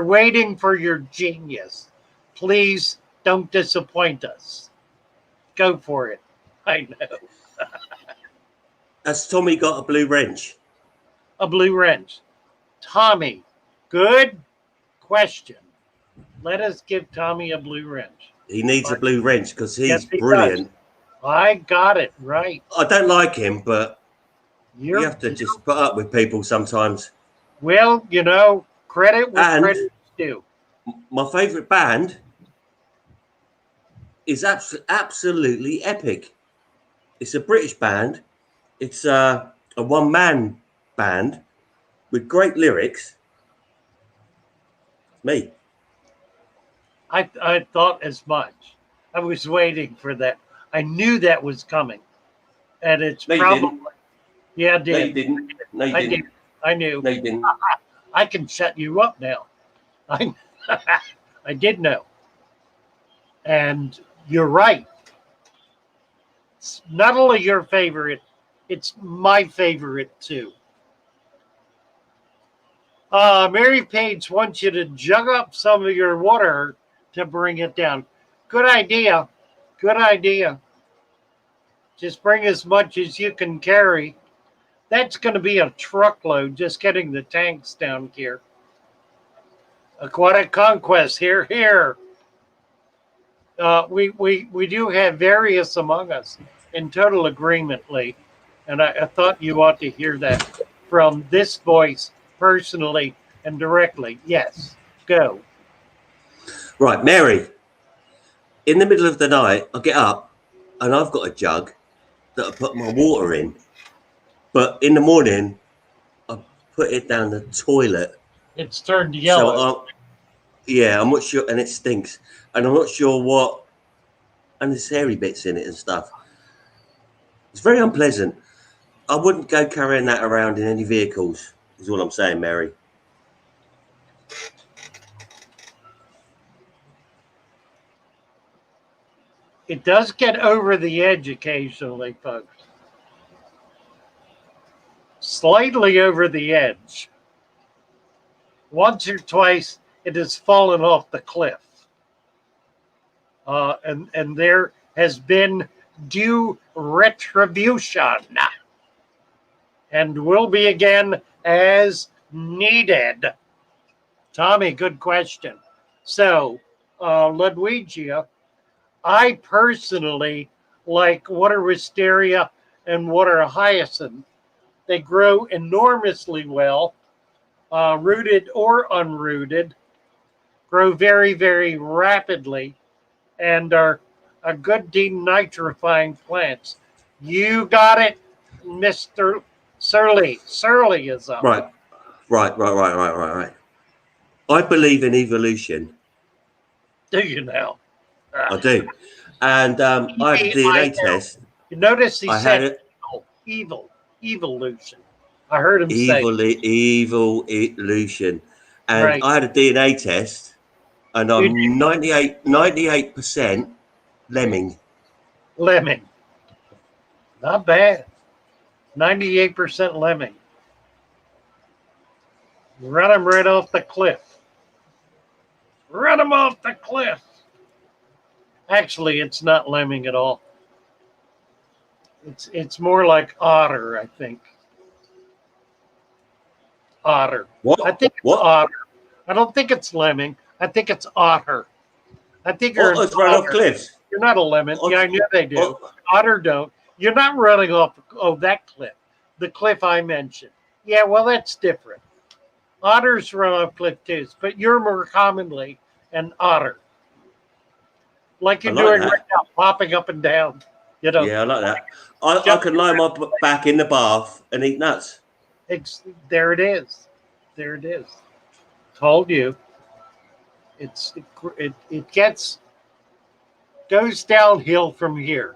waiting for your genius. Please don't disappoint us. Go for it. I know. Has Tommy got a blue wrench? A blue wrench. Tommy, good question. Let us give Tommy a blue wrench. He needs a blue wrench because he's Yes, he brilliant. does. I got it right. I don't like him, but you You're, have to just put up with people sometimes. well, you know, credit where And- credit is due. My favourite band is absolutely epic. It's a British band. It's a one-man band with great lyrics. Me. I thought as much. I was waiting for that. I knew that was coming. And it's No, you probably didn't. Yeah, I No, did. you didn't. No, you I didn't. did. I knew. No, you didn't. I can shut you up now. I I did know. And you're right. It's not only your favorite, it's my favorite too. Mary Page wants you to jug up some of your water to bring it down. Good idea. Good idea. Just bring as much as you can carry. That's going to be a truckload just getting the tanks down here. Aquatic Conquest, here. We do have various among us in total agreement, Lee. And I thought you ought to hear that from this voice personally and directly. Yes, go. Right, Mary. In the middle of the night, I get up and I've got a jug that I put my water in. But in the morning, I put it down the toilet. It's turned yellow. So I'm not sure, and it stinks. And I'm not sure what, and there's hairy bits in it and stuff. It's very unpleasant. I wouldn't go carrying that around in any vehicles, is all I'm saying, Mary. It does get over the edge occasionally, folks. Slightly over the edge. Once or twice, it has fallen off the cliff. And there has been due retribution. And will be again as needed. Tommy, good question. So, Ludwigia, I personally like water wisteria and water hyacinth. They grow enormously well, rooted or unrooted, grow very, very rapidly, and are a good denitrifying plants. You got it, Mr. Surly. Surly is up. Right. I believe in evolution. Do you now? I do. And I had a DNA test. You notice he I said had evolution. I heard him say. Evolution. And Right. I had a DNA test, and I'm 98% lemming. Lemon. Not bad. 98% lemming. Run him right off the cliff. Run him off the cliff. Actually, it's not lemming at all. It's more like otter, I think. Otter. What? I think it's What? otter. I don't think it's lemming. I think it's otter. I think you're What? an It's right off otter. cliffs. You're not a lemon. Oh, Yeah, I knew they do. oh. Otter don't. You're not running off that cliff. The cliff I mentioned. Yeah, well, that's different. Otters run off cliff too, but you're more commonly an otter. Like you're I like doing that. right now, popping up and down. You know, Yeah, I like that. I can lie my back in the bath and eat nuts. there it is. There it is. Told you. It goes downhill from here.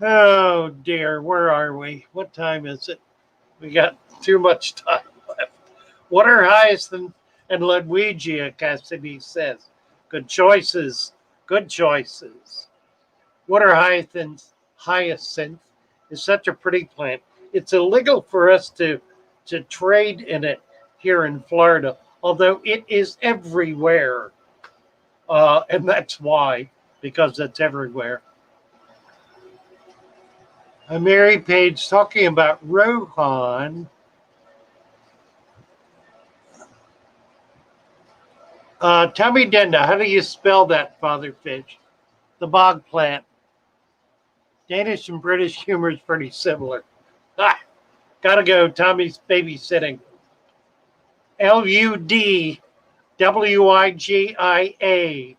Oh dear, where are we? What time is it? We got too much time left. What are Hyacinth and Ludwigia, Cassidy says. Good choices. Good choices. What are Hyacinth is such a pretty plant. It's illegal for us to trade in it here in Florida, although it is everywhere. And that's why, because it's everywhere. Mary Page talking about Rohan. Tommy Denda, how do you spell that, Father Fish? The bog plant. Danish and British humor is pretty similar. Gotta go. Tommy's babysitting. Ludwigia,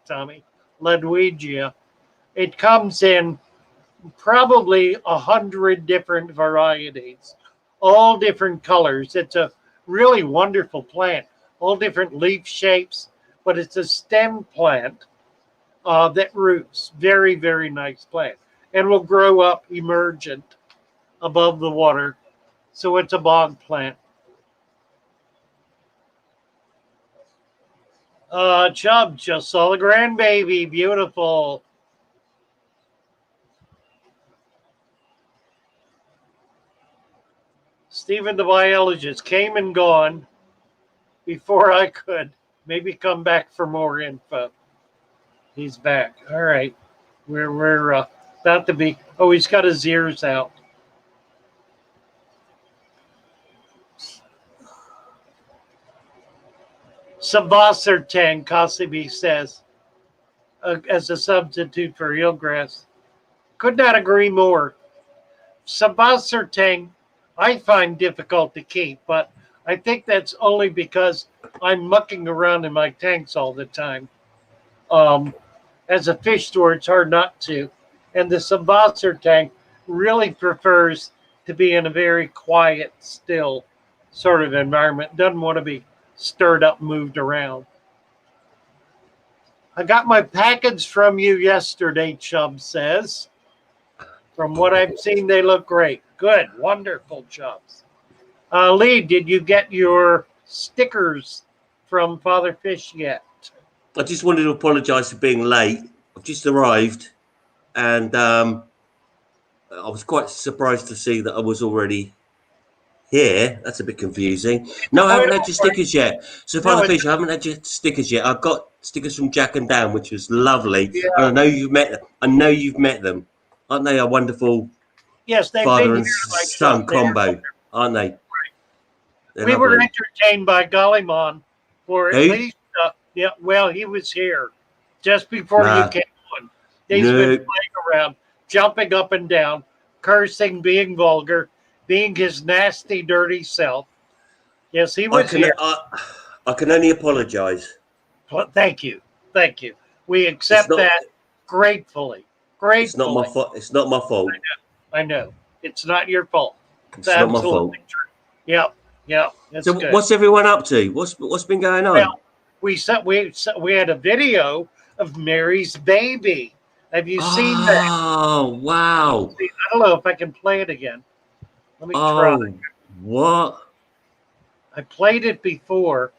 Tommy. Ludwigia. It comes in probably 100 different varieties, all different colors. It's a really wonderful plant, all different leaf shapes, but it's a stem plant that roots. Very, very nice plant, and will grow up emergent above the water. So it's a bog plant. Chubb just saw the grandbaby. Beautiful. Stephen the biologist came and gone before I could maybe come back for more info. He's back. All right. We're about to be. Oh, he's got his ears out. Sabassertang, Kasibi says, as a substitute for eelgrass. Could not agree more. Sabassertang, I find difficult to keep, but I think that's only because I'm mucking around in my tanks all the time. As a fish store, it's hard not to. And the Sabassertang really prefers to be in a very quiet, still sort of environment. Doesn't want to be stirred up, moved around. I got my package from you yesterday, Chubb says. From what I've seen, they look great. Good, wonderful, Chubbs. Lee, did you get your stickers from Father Fish yet? I just wanted to apologise for being late. I've just arrived, and I was quite surprised to see that I was already here. That's a bit confusing. No, I haven't had your stickers yet. So, Father Fish, I haven't had your stickers yet. I've got stickers from Jack and Dan, which was lovely. Yeah. And I know you've met them. I know you've met them. Aren't they a wonderful father and son combo? Aren't they? Right. We were entertained by Gollymon for at least, yeah, well, he was here just before you came on. He's been playing around, jumping up and down, cursing, being vulgar, being his nasty, dirty self. Yes, he was here. I can only apologize. Well, thank you. Thank you. We accept that gratefully. Gratefully. It's not my fault. It's not my fault. I know. It's not your fault. It's not my fault. True. Yep. Yep. That's so good. What's everyone up to? What's been going on? Well, we had a video of Mary's baby. Have you seen that? Oh, wow. I don't know if I can play it again. Let me try. What? I played it before.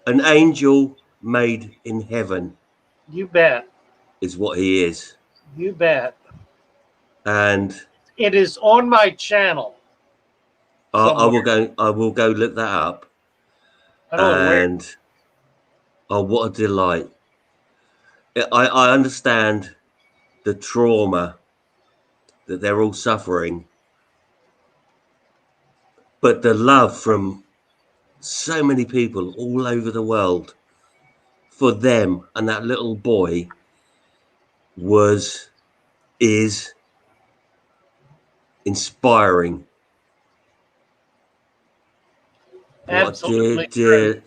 An angel made in heaven. You bet. Is what he is. You bet. And It is on my channel. I will go. I will go look that up. I don't know where. And oh, what a delight! I understand the trauma that they're all suffering, but the love from so many people all over the world for them and that little boy is inspiring. Absolutely What dear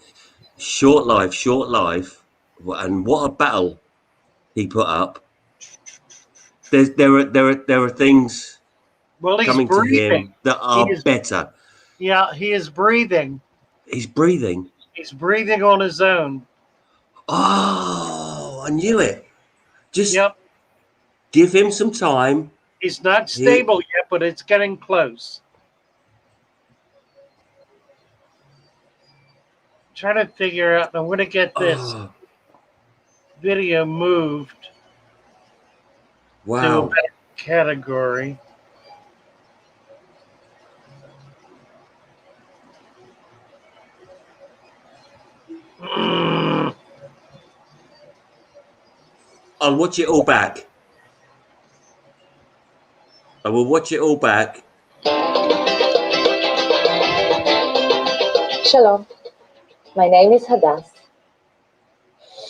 short life, and what a battle he put up. There are things Well, he's coming to breathing. him that He are is, better. yeah, he is breathing. He's breathing. He's breathing on his own. Oh, I knew it. Just Yep. give him some time. He's not He, stable yet, but it's getting close. Trying to figure out. I'm going to get this oh, video moved to a wow. better category. I'll watch it all back. I will watch it all back. Shalom. My name is Hadass.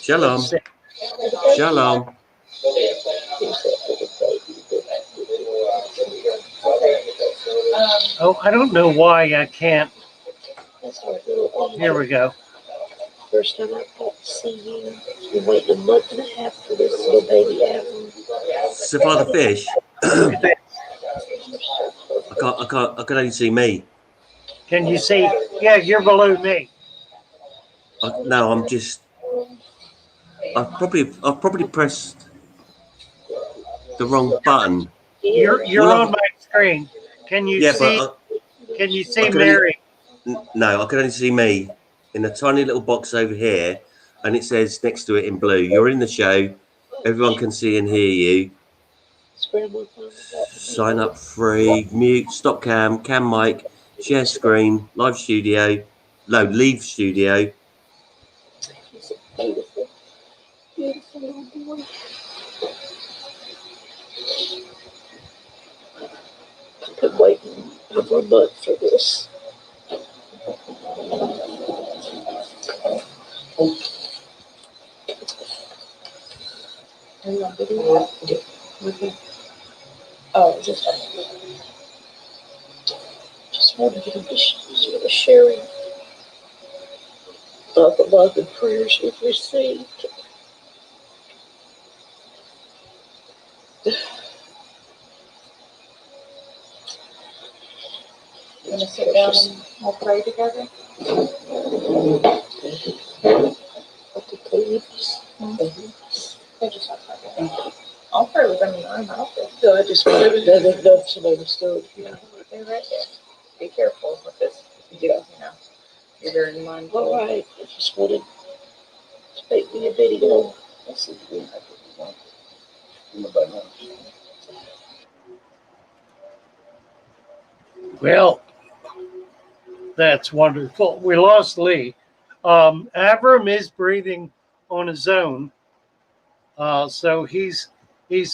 Shalom. Shalom. Oh, I don't know why I can't. That's our little angel. Here we go. First time I got to see you. You're waiting a month and a half for this little baby Adam. Sapphire the fish. Look at that. I can only see me. Can you see? Yeah, you're below me. No, I'm just. I've probably pressed the wrong button. You're Well, on my screen. Can you Yeah, see? but Can you see can Mary? no, I can only see me in a tiny little box over here, and it says next to it in blue, "You're in the show. Everyone can see and hear you. Sign up free. Mute. Stop cam. Cam mic. Share screen. Live studio. No, leave studio." He's a beautiful, beautiful little boy. I've been waiting over a month for this. Oh, just wanted you to sort of sharing of the love and prayers we've received. you want to sit down and we'll pray together? Of the babies. They just have to. I'll pray with them in the room. I don't care. No, I just wanted to know if somebody was still, They're right there. Be careful with this. You know, you're very mindful. all right. I just wanted to make me a video. Well, that's wonderful. We lost Lee. Avram is breathing on his own, so he's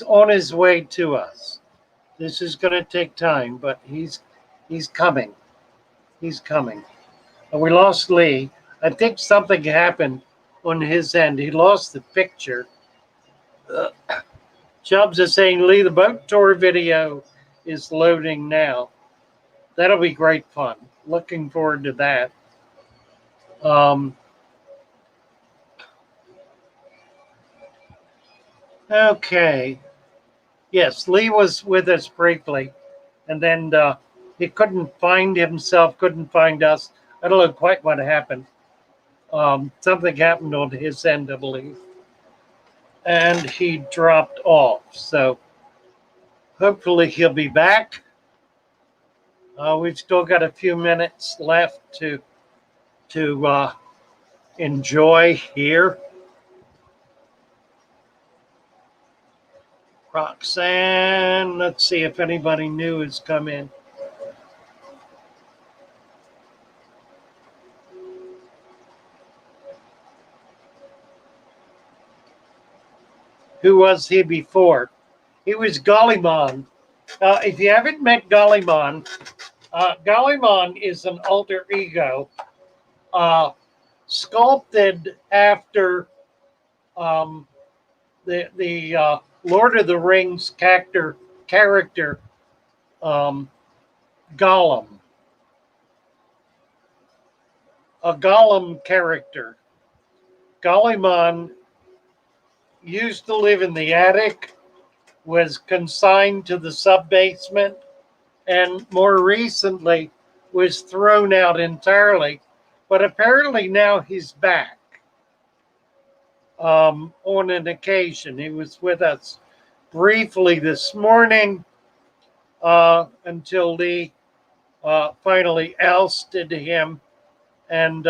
on his way to us. This is going to take time, but he's coming. He's coming. And we lost Lee. I think something happened on his end. He lost the picture. Chubbs is saying, Lee, the boat tour video is loading now. That'll be great fun. Looking forward to that. Okay. Yes, Lee was with us briefly, and then he couldn't find himself, couldn't find us. I don't know quite what happened. Something happened on his end, I believe. And he dropped off. So hopefully he'll be back. We've still got a few minutes left to enjoy here. Roxanne, let's see if anybody new has come in. Who was he before? He was Gollymon. If you haven't met Gollymon, Gollymon is an alter ego sculpted after the Lord of the Rings character Gollum. A Gollum character. Gollymon used to live in the attic, was consigned to the sub-basement, and more recently was thrown out entirely. But apparently now he's back on an occasion. He was with us briefly this morning until Lee finally ousted him and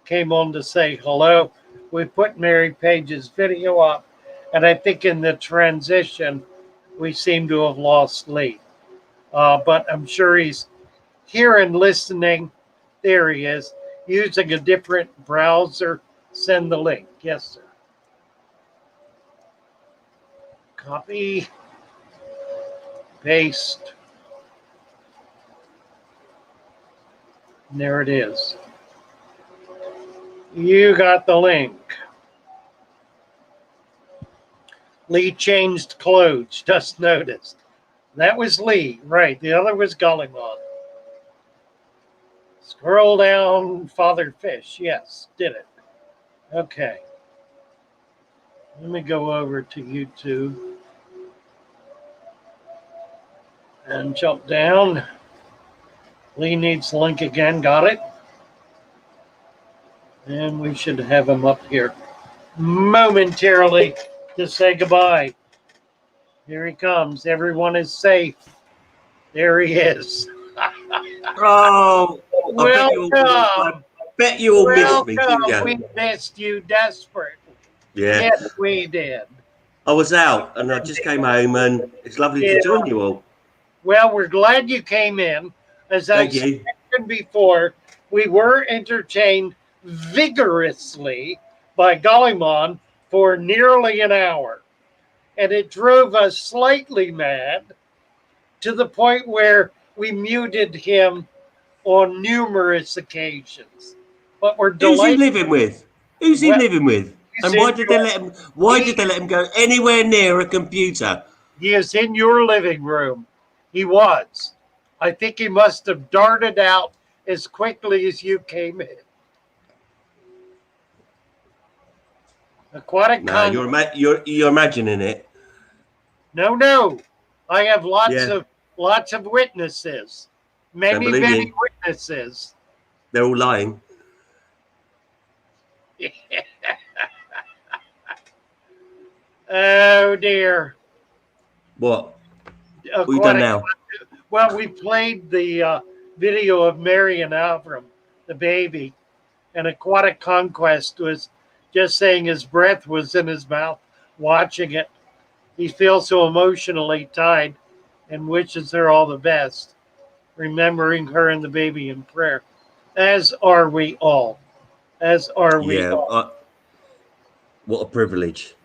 came on to say hello. We put Mary Page's video up, and I think in the transition, we seem to have lost Lee. But I'm sure he's here and listening. There he is, using a different browser. Send the link. Yes, sir. Copy. Paste. And there it is. You got the link. Lee changed clothes, just noticed. That was Lee, right. The other was Gollymon. Scroll down, Father Fish. Yes, did it. Okay. Let me go over to YouTube and jump down. Lee needs the link again. Got it? And we should have him up here momentarily to say goodbye. Here he comes. Everyone is safe. There he is. Oh, Welcome. I bet you all missed me, didn't you? We missed you desperately. Yeah. Yes, we did. I was out and I just came home and it's lovely to join you all. Well, we're glad you came in. As I mentioned before, we were entertained vigorously by Gollymon for nearly an hour. And it drove us slightly mad to the point where we muted him on numerous occasions. But we're delighted. Who's he living with? Who's he living with? And why did they let him? Why did they let him go anywhere near a computer? He is in your living room. He was. I think he must have darted out as quickly as you came in. Aquatic. No, you're imagining it. No. I have lots of witnesses. Many witnesses. They're all lying. Oh dear. What? What you done now? Well, we played the video of Mary and Avram, the baby, and Aquatic Conquest was just saying his breath was in his mouth watching it. He feels so emotionally tied and wishes her all the best, remembering her and the baby in prayer, as are we all. As are we all. What a privilege.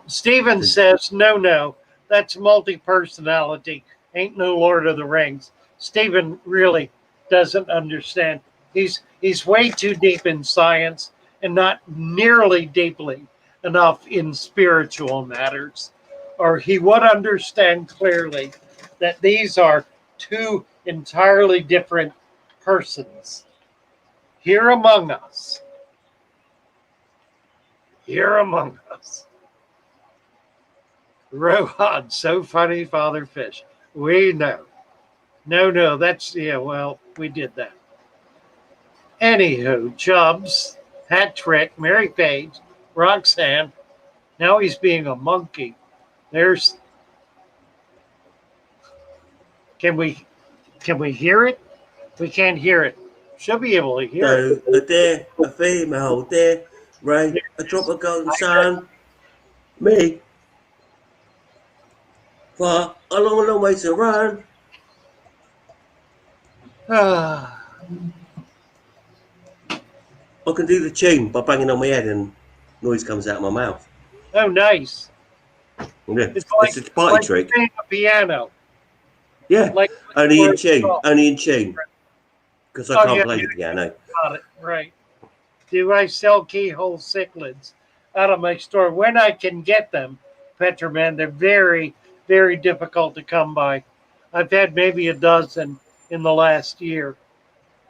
Stephen says, no, that's multi-personality. Ain't no Lord of the Rings. Stephen really doesn't understand. He's way too deep in science and not nearly deeply enough in spiritual matters, or he would understand clearly that these are two entirely different persons here among us. Here among us. Rohan, so funny, Father Fish. We know. No, that's, we did that. Anywho, Chubbs, Hat Trick, Mary Page, Roxanne. Now he's being a monkey. Can we hear it? We can't hear it. She'll be able to hear it. A there, a female there, rain, a drop of golden sun. Me. but a long, long way to run. Ah, I can do the tune by banging on my head and noise comes out of my mouth. oh, nice. Yeah, It's like, it's a party like trick. playing a piano. Yeah, Like only in or- tune, only in tune. Because I Oh, can't yeah, play yeah, the piano. Got it, right. Do I sell keyhole cichlids out of my store when I can get them, Petroman? They're very, very difficult to come by. I've had maybe a dozen in the last year.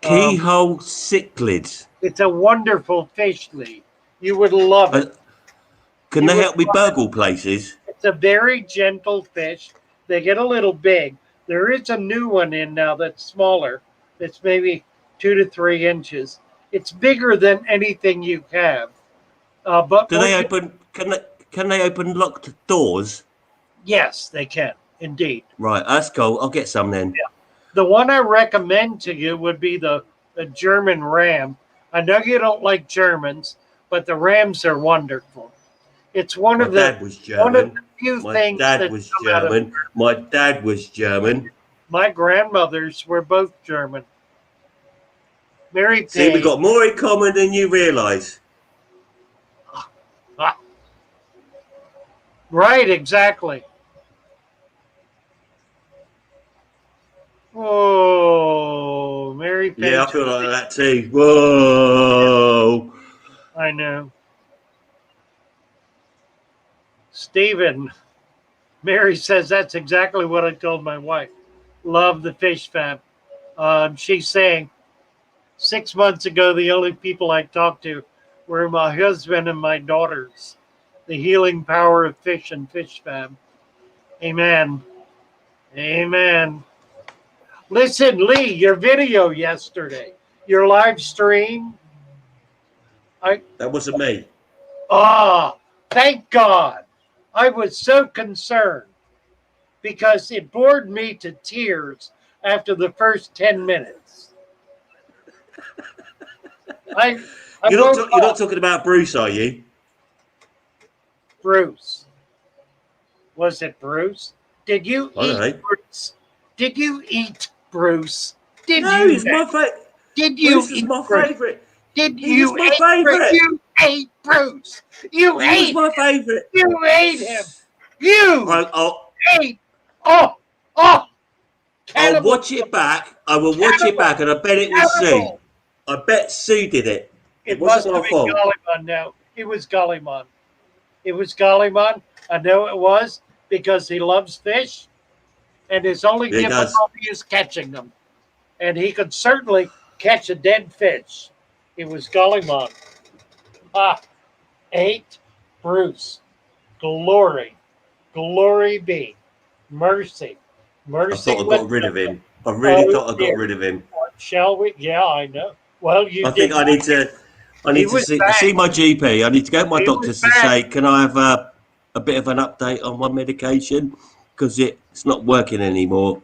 Keyhole cichlids. It's a wonderful fish, Lee. You would love it. Can You they would help me love it. burgle places? It's a very gentle fish. They get a little big. There is a new one in now that's smaller. It's maybe 2 to 3 inches. It's bigger than anything you have. But Do they open? Can they open locked doors? Yes, they can indeed. Right, that's cool. I'll get some then. The one I recommend to you would be the German ram. I know you don't like Germans, but the rams are wonderful. It's one My of the dad was one of German. the few My things dad that was come out of- German. My dad was German. My grandmothers were both German. Mary See, we Payne. got more in common than you realise. Right, exactly. Oh, Mary Payne. Yeah, I feel like that too. Whoa! I know. Stephen, Mary says that's exactly what I told my wife. Love the fish fam. She's saying 6 months ago, the only people I talked to were my husband and my daughters. The healing power of fish and fish fam. Amen. Amen. Listen, Lee, your video yesterday, your live stream. That wasn't me. Thank God. I was so concerned because it bored me to tears after the first 10 minutes. You're not talking about Bruce, are you? Bruce. Was it Bruce? Did you I don't eat know. Bruce? Did you eat Bruce? Did No, you? he's my favourite. Did you Bruce is eat my Bruce? favourite. Did He you was my eat favourite. You ate Bruce. You He ate. was my favourite. You ate him. You I'll ate. Oh. Cannibal. watch it back. I will watch it back, and I bet it was Sue. Cannibal. I bet Sue did it. It wasn't must have my been fault. Gollymon. No, it was Gollymon. It was Gollymon. I know it was because he loves fish, and his only Yeah, he does. difficulty is catching them. And he could certainly catch a dead fish. It was Gollymon. Ate Bruce. Glory. Glory be. Mercy. I Mercy. thought I got rid of him. I really thought I got rid of him. Shall we? Yeah, I know. Well, you I think did. I need to. I need to was see, back. see my GP. I need to go to my He doctors was to say, back. can I have a bit of an update on my medication because it's not working anymore.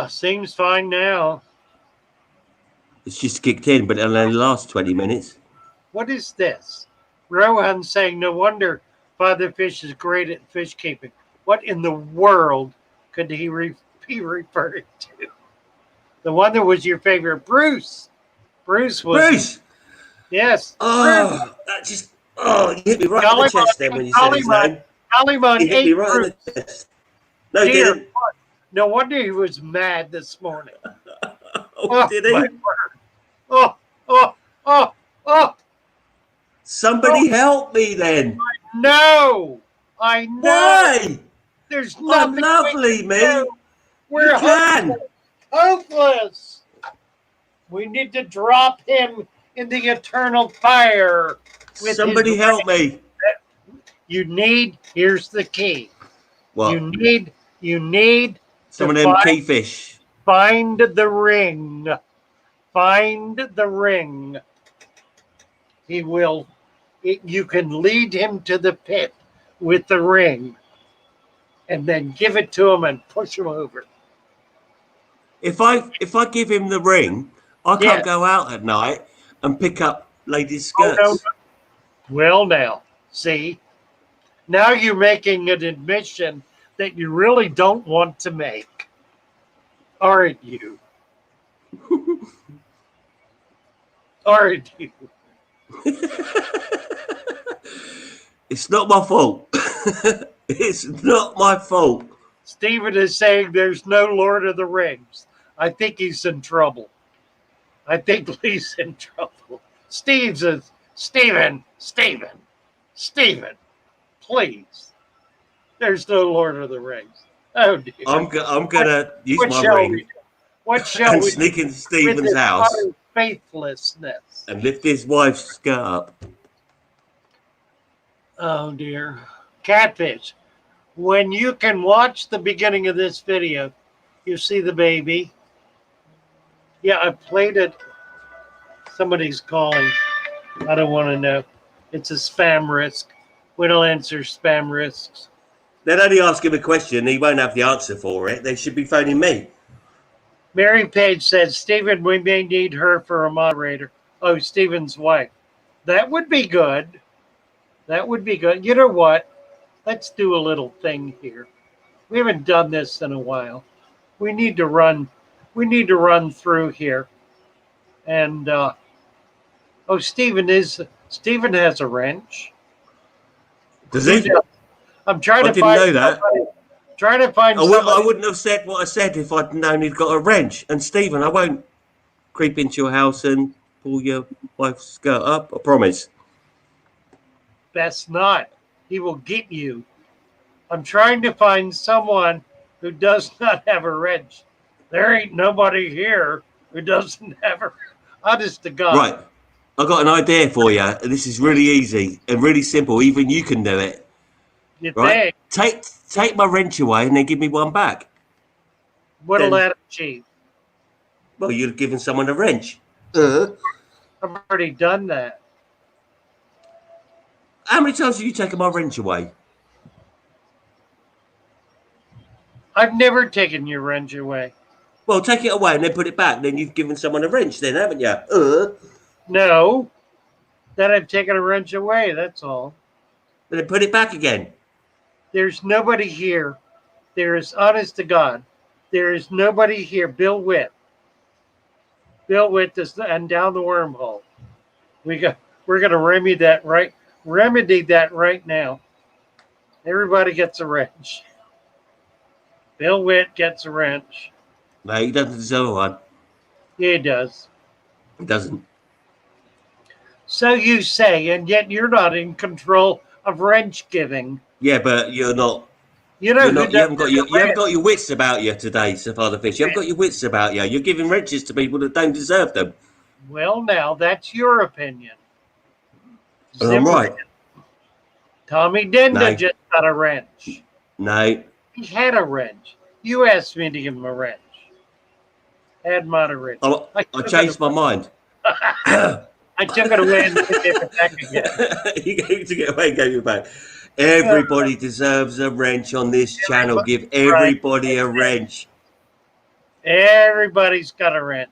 Seems fine now. It's just kicked in, but it'll only last 20 minutes. What is this? Rohan saying, no wonder Father Fish is great at fish keeping. What in the world could he be referring to? The one that was your favorite, Bruce. Bruce was. Bruce! Yes. Oh, that just. Oh, you hit me right in the chest then when you said his name. Gollymon You hit me ate right Bruce. in the chest. No, he Dear didn't. God. No wonder he was mad this morning. Oh, did he? my word. Oh. Somebody help me then. No. I know. Why? There's I'm nothing. lovely, we can me. do. We're You can. hopeless. We need to drop him in the eternal fire. with Somebody his help me. You need. Here's the key. What? You need Some of to them find- keyfish. Find the ring. Find the ring. He will. You can lead him to the pit with the ring, and then give it to him and push him over. If I give him the ring, I can't Yeah. go out at night and pick up ladies' Oh, skirts. no. Well, now, see, Now you're making an admission that you really don't want to make. Aren't you? Aren't you? It's not my fault. It's not my fault. Stephen is saying there's no Lord of the Rings. I think he's in trouble. I think he's in trouble. Stephen, please. There's no Lord of the Rings. Oh dear. I'm gonna use What my shall we ring do? What shall and we sneak into with Stephen's his house utter faithlessness? and lift his wife's skirt up. Oh dear. Catfish. When you can watch the beginning of this video, you see the baby. Yeah, I played it. Somebody's calling. I don't want to know. It's a spam risk. We don't answer spam risks. They'd only ask him a question. He won't have the answer for it. They should be phoning me. Mary Page says, Stephen, we may need her for a moderator. Oh, Stephen's wife. That would be good. That would be good. You know what? Let's do a little thing here. We haven't done this in a while. We need to run through here. And Stephen has a wrench. Does he? I'm trying I to didn't find know that. somebody. Trying to find I somebody. wouldn't have said what I said if I'd known he'd got a wrench. And Stephen, I won't creep into your house and pull your wife's skirt up. I promise. Best not. He will get you. I'm trying to find someone who does not have a wrench. There ain't nobody here who doesn't have a. Honest to God. Right. I got an idea for you. This is really easy and really simple. Even you can do it. You Right? think? Take my wrench away and then give me one back. What'll Then- that achieve? Well, you've given someone a wrench. I've already done that. How many times have you taken my wrench away? I've never taken your wrench away. Well, take it away and then put it back. Then you've given someone a wrench then, haven't you? No. Then I've taken a wrench away, that's all. Then put it back again. There's nobody here. There is, honest to God, there is nobody here. Bill Witt. Bill Witt does, and down the wormhole. We're gonna remedy that right now. Everybody gets a wrench. Bill Witt gets a wrench. No, he doesn't deserve one. Yeah, he does. He doesn't. So you say, and yet you're not in control of wrench giving. Yeah, but you're not. You know, You haven't got your wits about you today, Sir Father Fish. You haven't got your wits about you. You're giving wrenches to people that don't deserve them. Well, now that's your opinion. And I'm right. Tommy Denda No. just got a wrench. No. He had a wrench. You asked me to give him a wrench. Had mine a wrench. I changed my mind. I took it away and gave it back again. You gave to get away, gave it back. Everybody deserves a wrench on this channel. Give everybody a wrench. Everybody's got a wrench.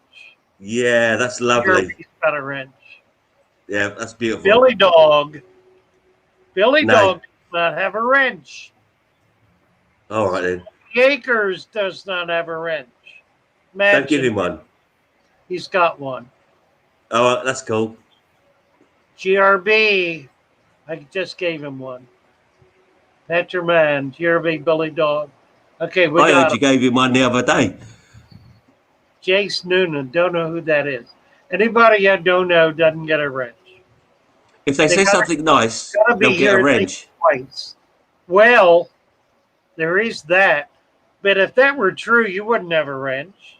Yeah, that's lovely. Everybody's got a wrench. Yeah, that's beautiful. Billy Dog No. does not have a wrench. All right then. Akers does not have a wrench. Don't give him one. He's got one. Oh, that's cool. GRB, I just gave him one. That's your man, GRB Billy Dog. Okay, we I got heard you gave him one the other day. Jace Noonan. Don't know who that is. Anybody you don't know doesn't get a wrench. If they say something nice, gotta be they'll get here a at wrench. Twice. Well, there is that. But if that were true, you wouldn't have a wrench.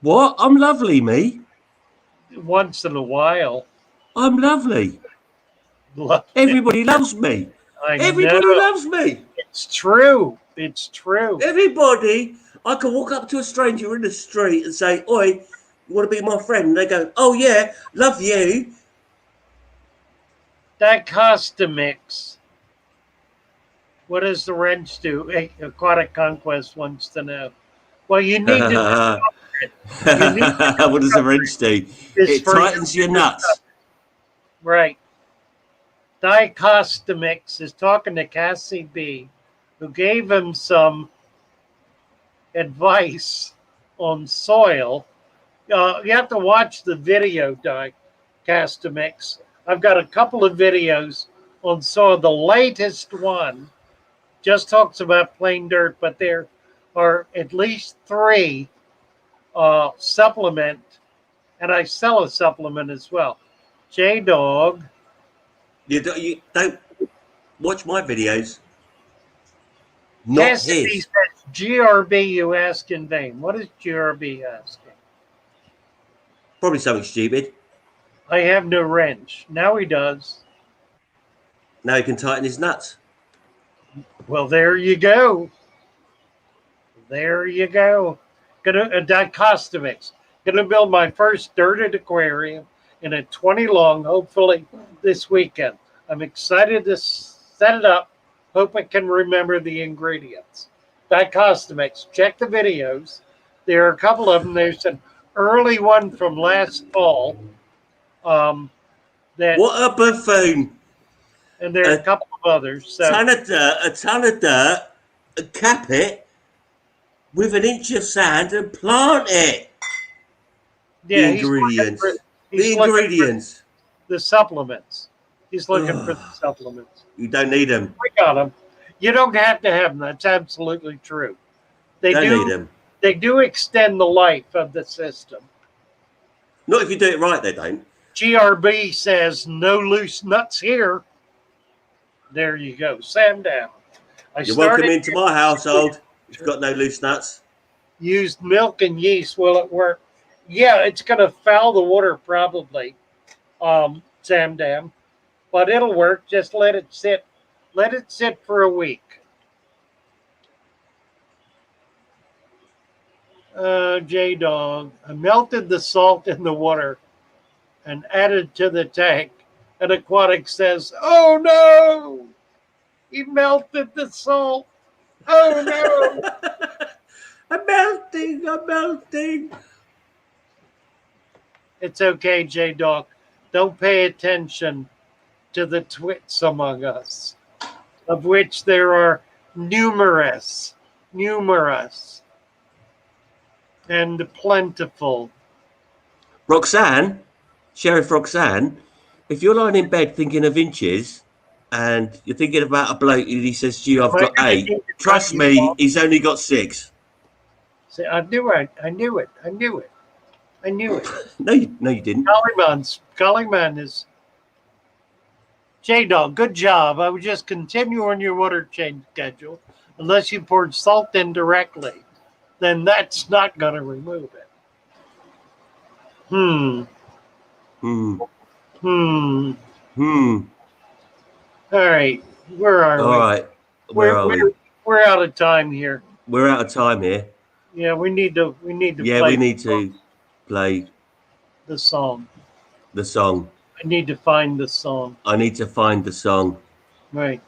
What? I'm lovely, me. Once in a while. I'm lovely. Everybody loves me. I Everybody know. loves me. It's true. It's true. Everybody. I can walk up to a stranger in the street and say, "Oi, you want to be my friend?" And they go, "Oh yeah, love you." That costume mix. What does the wrench do? Aquatic Conquest wants to know. Well, you need to. What does the wrench do? It's It for- tightens your nuts. Right. Dicostamix is talking to Cassie B, who gave him some advice on soil. You have to watch the video, Dicostamix. I've got a couple of videos on soil. The latest one just talks about plain dirt, but there are at least 3 supplement, and I sell a supplement as well. J-Dog. You don't watch my videos. Not Cassidy his. says, GRB, you ask in vain. What is GRB asking? Probably something stupid. I have no wrench. Now he does. Now he can tighten his nuts. Well, there you go. There you go. Gonna Dicostamix. Gonna build my first dirted aquarium in a 20 long, hopefully this weekend. I'm excited to set it up. Hope I can remember the ingredients. Dicostamix. Check the videos. There are a couple of them. There's an early one from last fall. What a buffoon! And there are a couple of others. So. A ton of dirt, and cap it with an inch of sand and plant it. Yeah, The ingredients. he's The ingredients. The supplements. He's looking for the supplements. You don't need them. We got them. You don't have to have them. That's absolutely true. They Don't do. need them. They do extend the life of the system. Not if you do it right. They don't. GRB says no loose nuts here. There you go. Sam down. You're welcome into my household. You've got no loose nuts. Used milk and yeast. Will it work? Yeah, it's going to foul the water probably, Sam Dam. But it'll work. Just let it sit. Let it sit for a week. J-Dog. I melted the salt in the water and added to the tank. And Aquatic says, oh no! He melted the salt. Oh no! I'm melting. It's okay, J-Dog. Don't pay attention to the twits among us, of which there are numerous, and plentiful. Roxanne, Sheriff Roxanne, if you're lying in bed thinking of inches and you're thinking about a bloke and he says to you, I've got 8, trust me, he's only got 6. See, I knew it. No, you didn't. Collyman is J-Dog, good job. I would just continue on your water change schedule unless you poured salt in directly. Then that's not going to remove it. All right. Where are we? All right. Where are we? We're out of time here. We're out of time here. Yeah, we need to Yeah, play we need to play the song. the song. I need to find the song. I need to find the song. Right.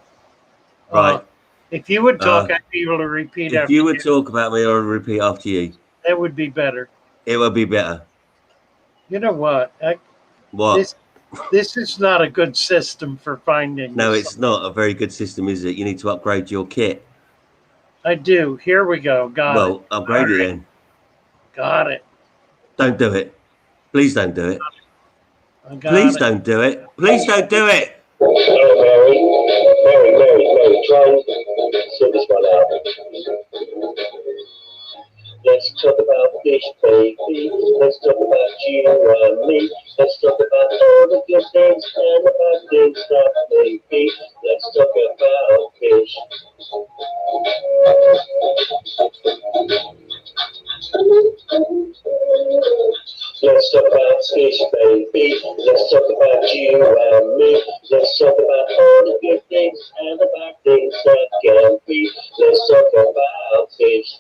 Right. If you would talk, I'd be able to repeat If after you would talk about me, I'll repeat after you. That would be better. It would be better. You know what? What? This is not a good system for finding. No, the it's song. not a very good system, is it? You need to upgrade your kit. I do. Here we go. Got it. Well, upgrade it then. Got it. Don't do it. Please don't do it. I got Please it. don't do it. Please don't do it. Mary, try and sing this one out. Let's talk about fish, baby. Let's talk about you and me. Let's talk about all the good things and the bad things that may be. Let's talk about fish. Let's talk about fish, baby. Let's talk about you and me. Let's talk about all the good things and the bad things that can be. Let's talk about fish.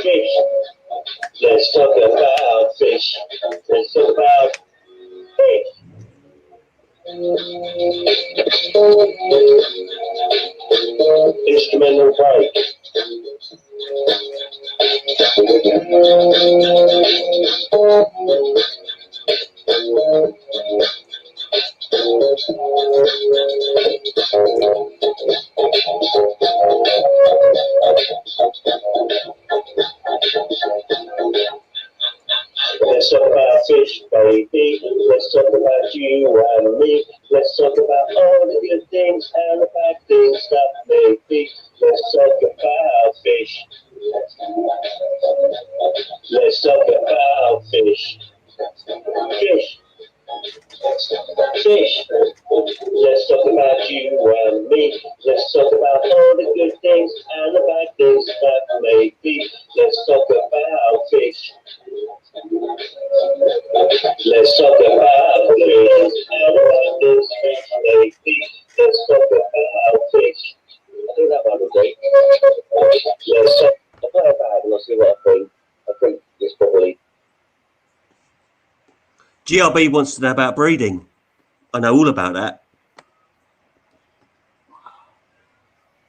Fish. Let's talk about fish. Let's talk about fish. Instrumental break. about fish, baby. Let's talk about you and me. Let's talk about all the good things and the bad things that may be. Let's talk about fish. Let's talk about fish. Fish. Fish. Let's talk about you and me. Let's talk about all the good things and the bad things that may be. Let's talk about fish. Let's talk about fish and the bad things that may be. Let's talk about fish. I think that might be great. Let's talk. I'll play it back and I'll see what I think. I think it's probably. GRB wants to know about breeding. I know all about that.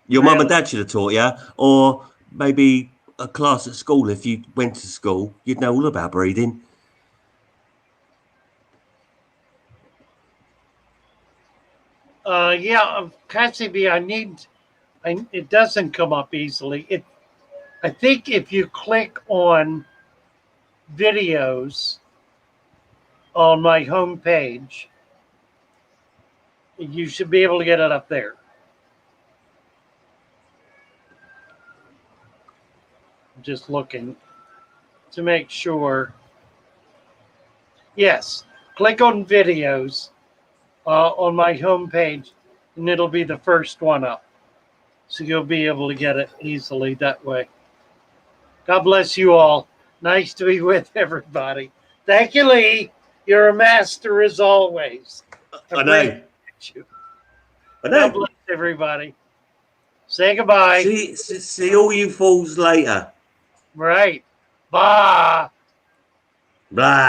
Your mum and dad should have taught you, or maybe a class at school. If you went to school, you'd know all about breeding. Yeah, Cassidy, it doesn't come up easily. I think if you click on videos on my homepage, you should be able to get it up there. Just looking to make sure. Yes, click on videos on my homepage, and it'll be the first one up. So you'll be able to get it easily that way. God bless you all. Nice to be with everybody. Thank you, Lee. You're a master as always. I know. You. I know. God bless everybody. Say goodbye. See all you fools later. Right. Bye. Blah.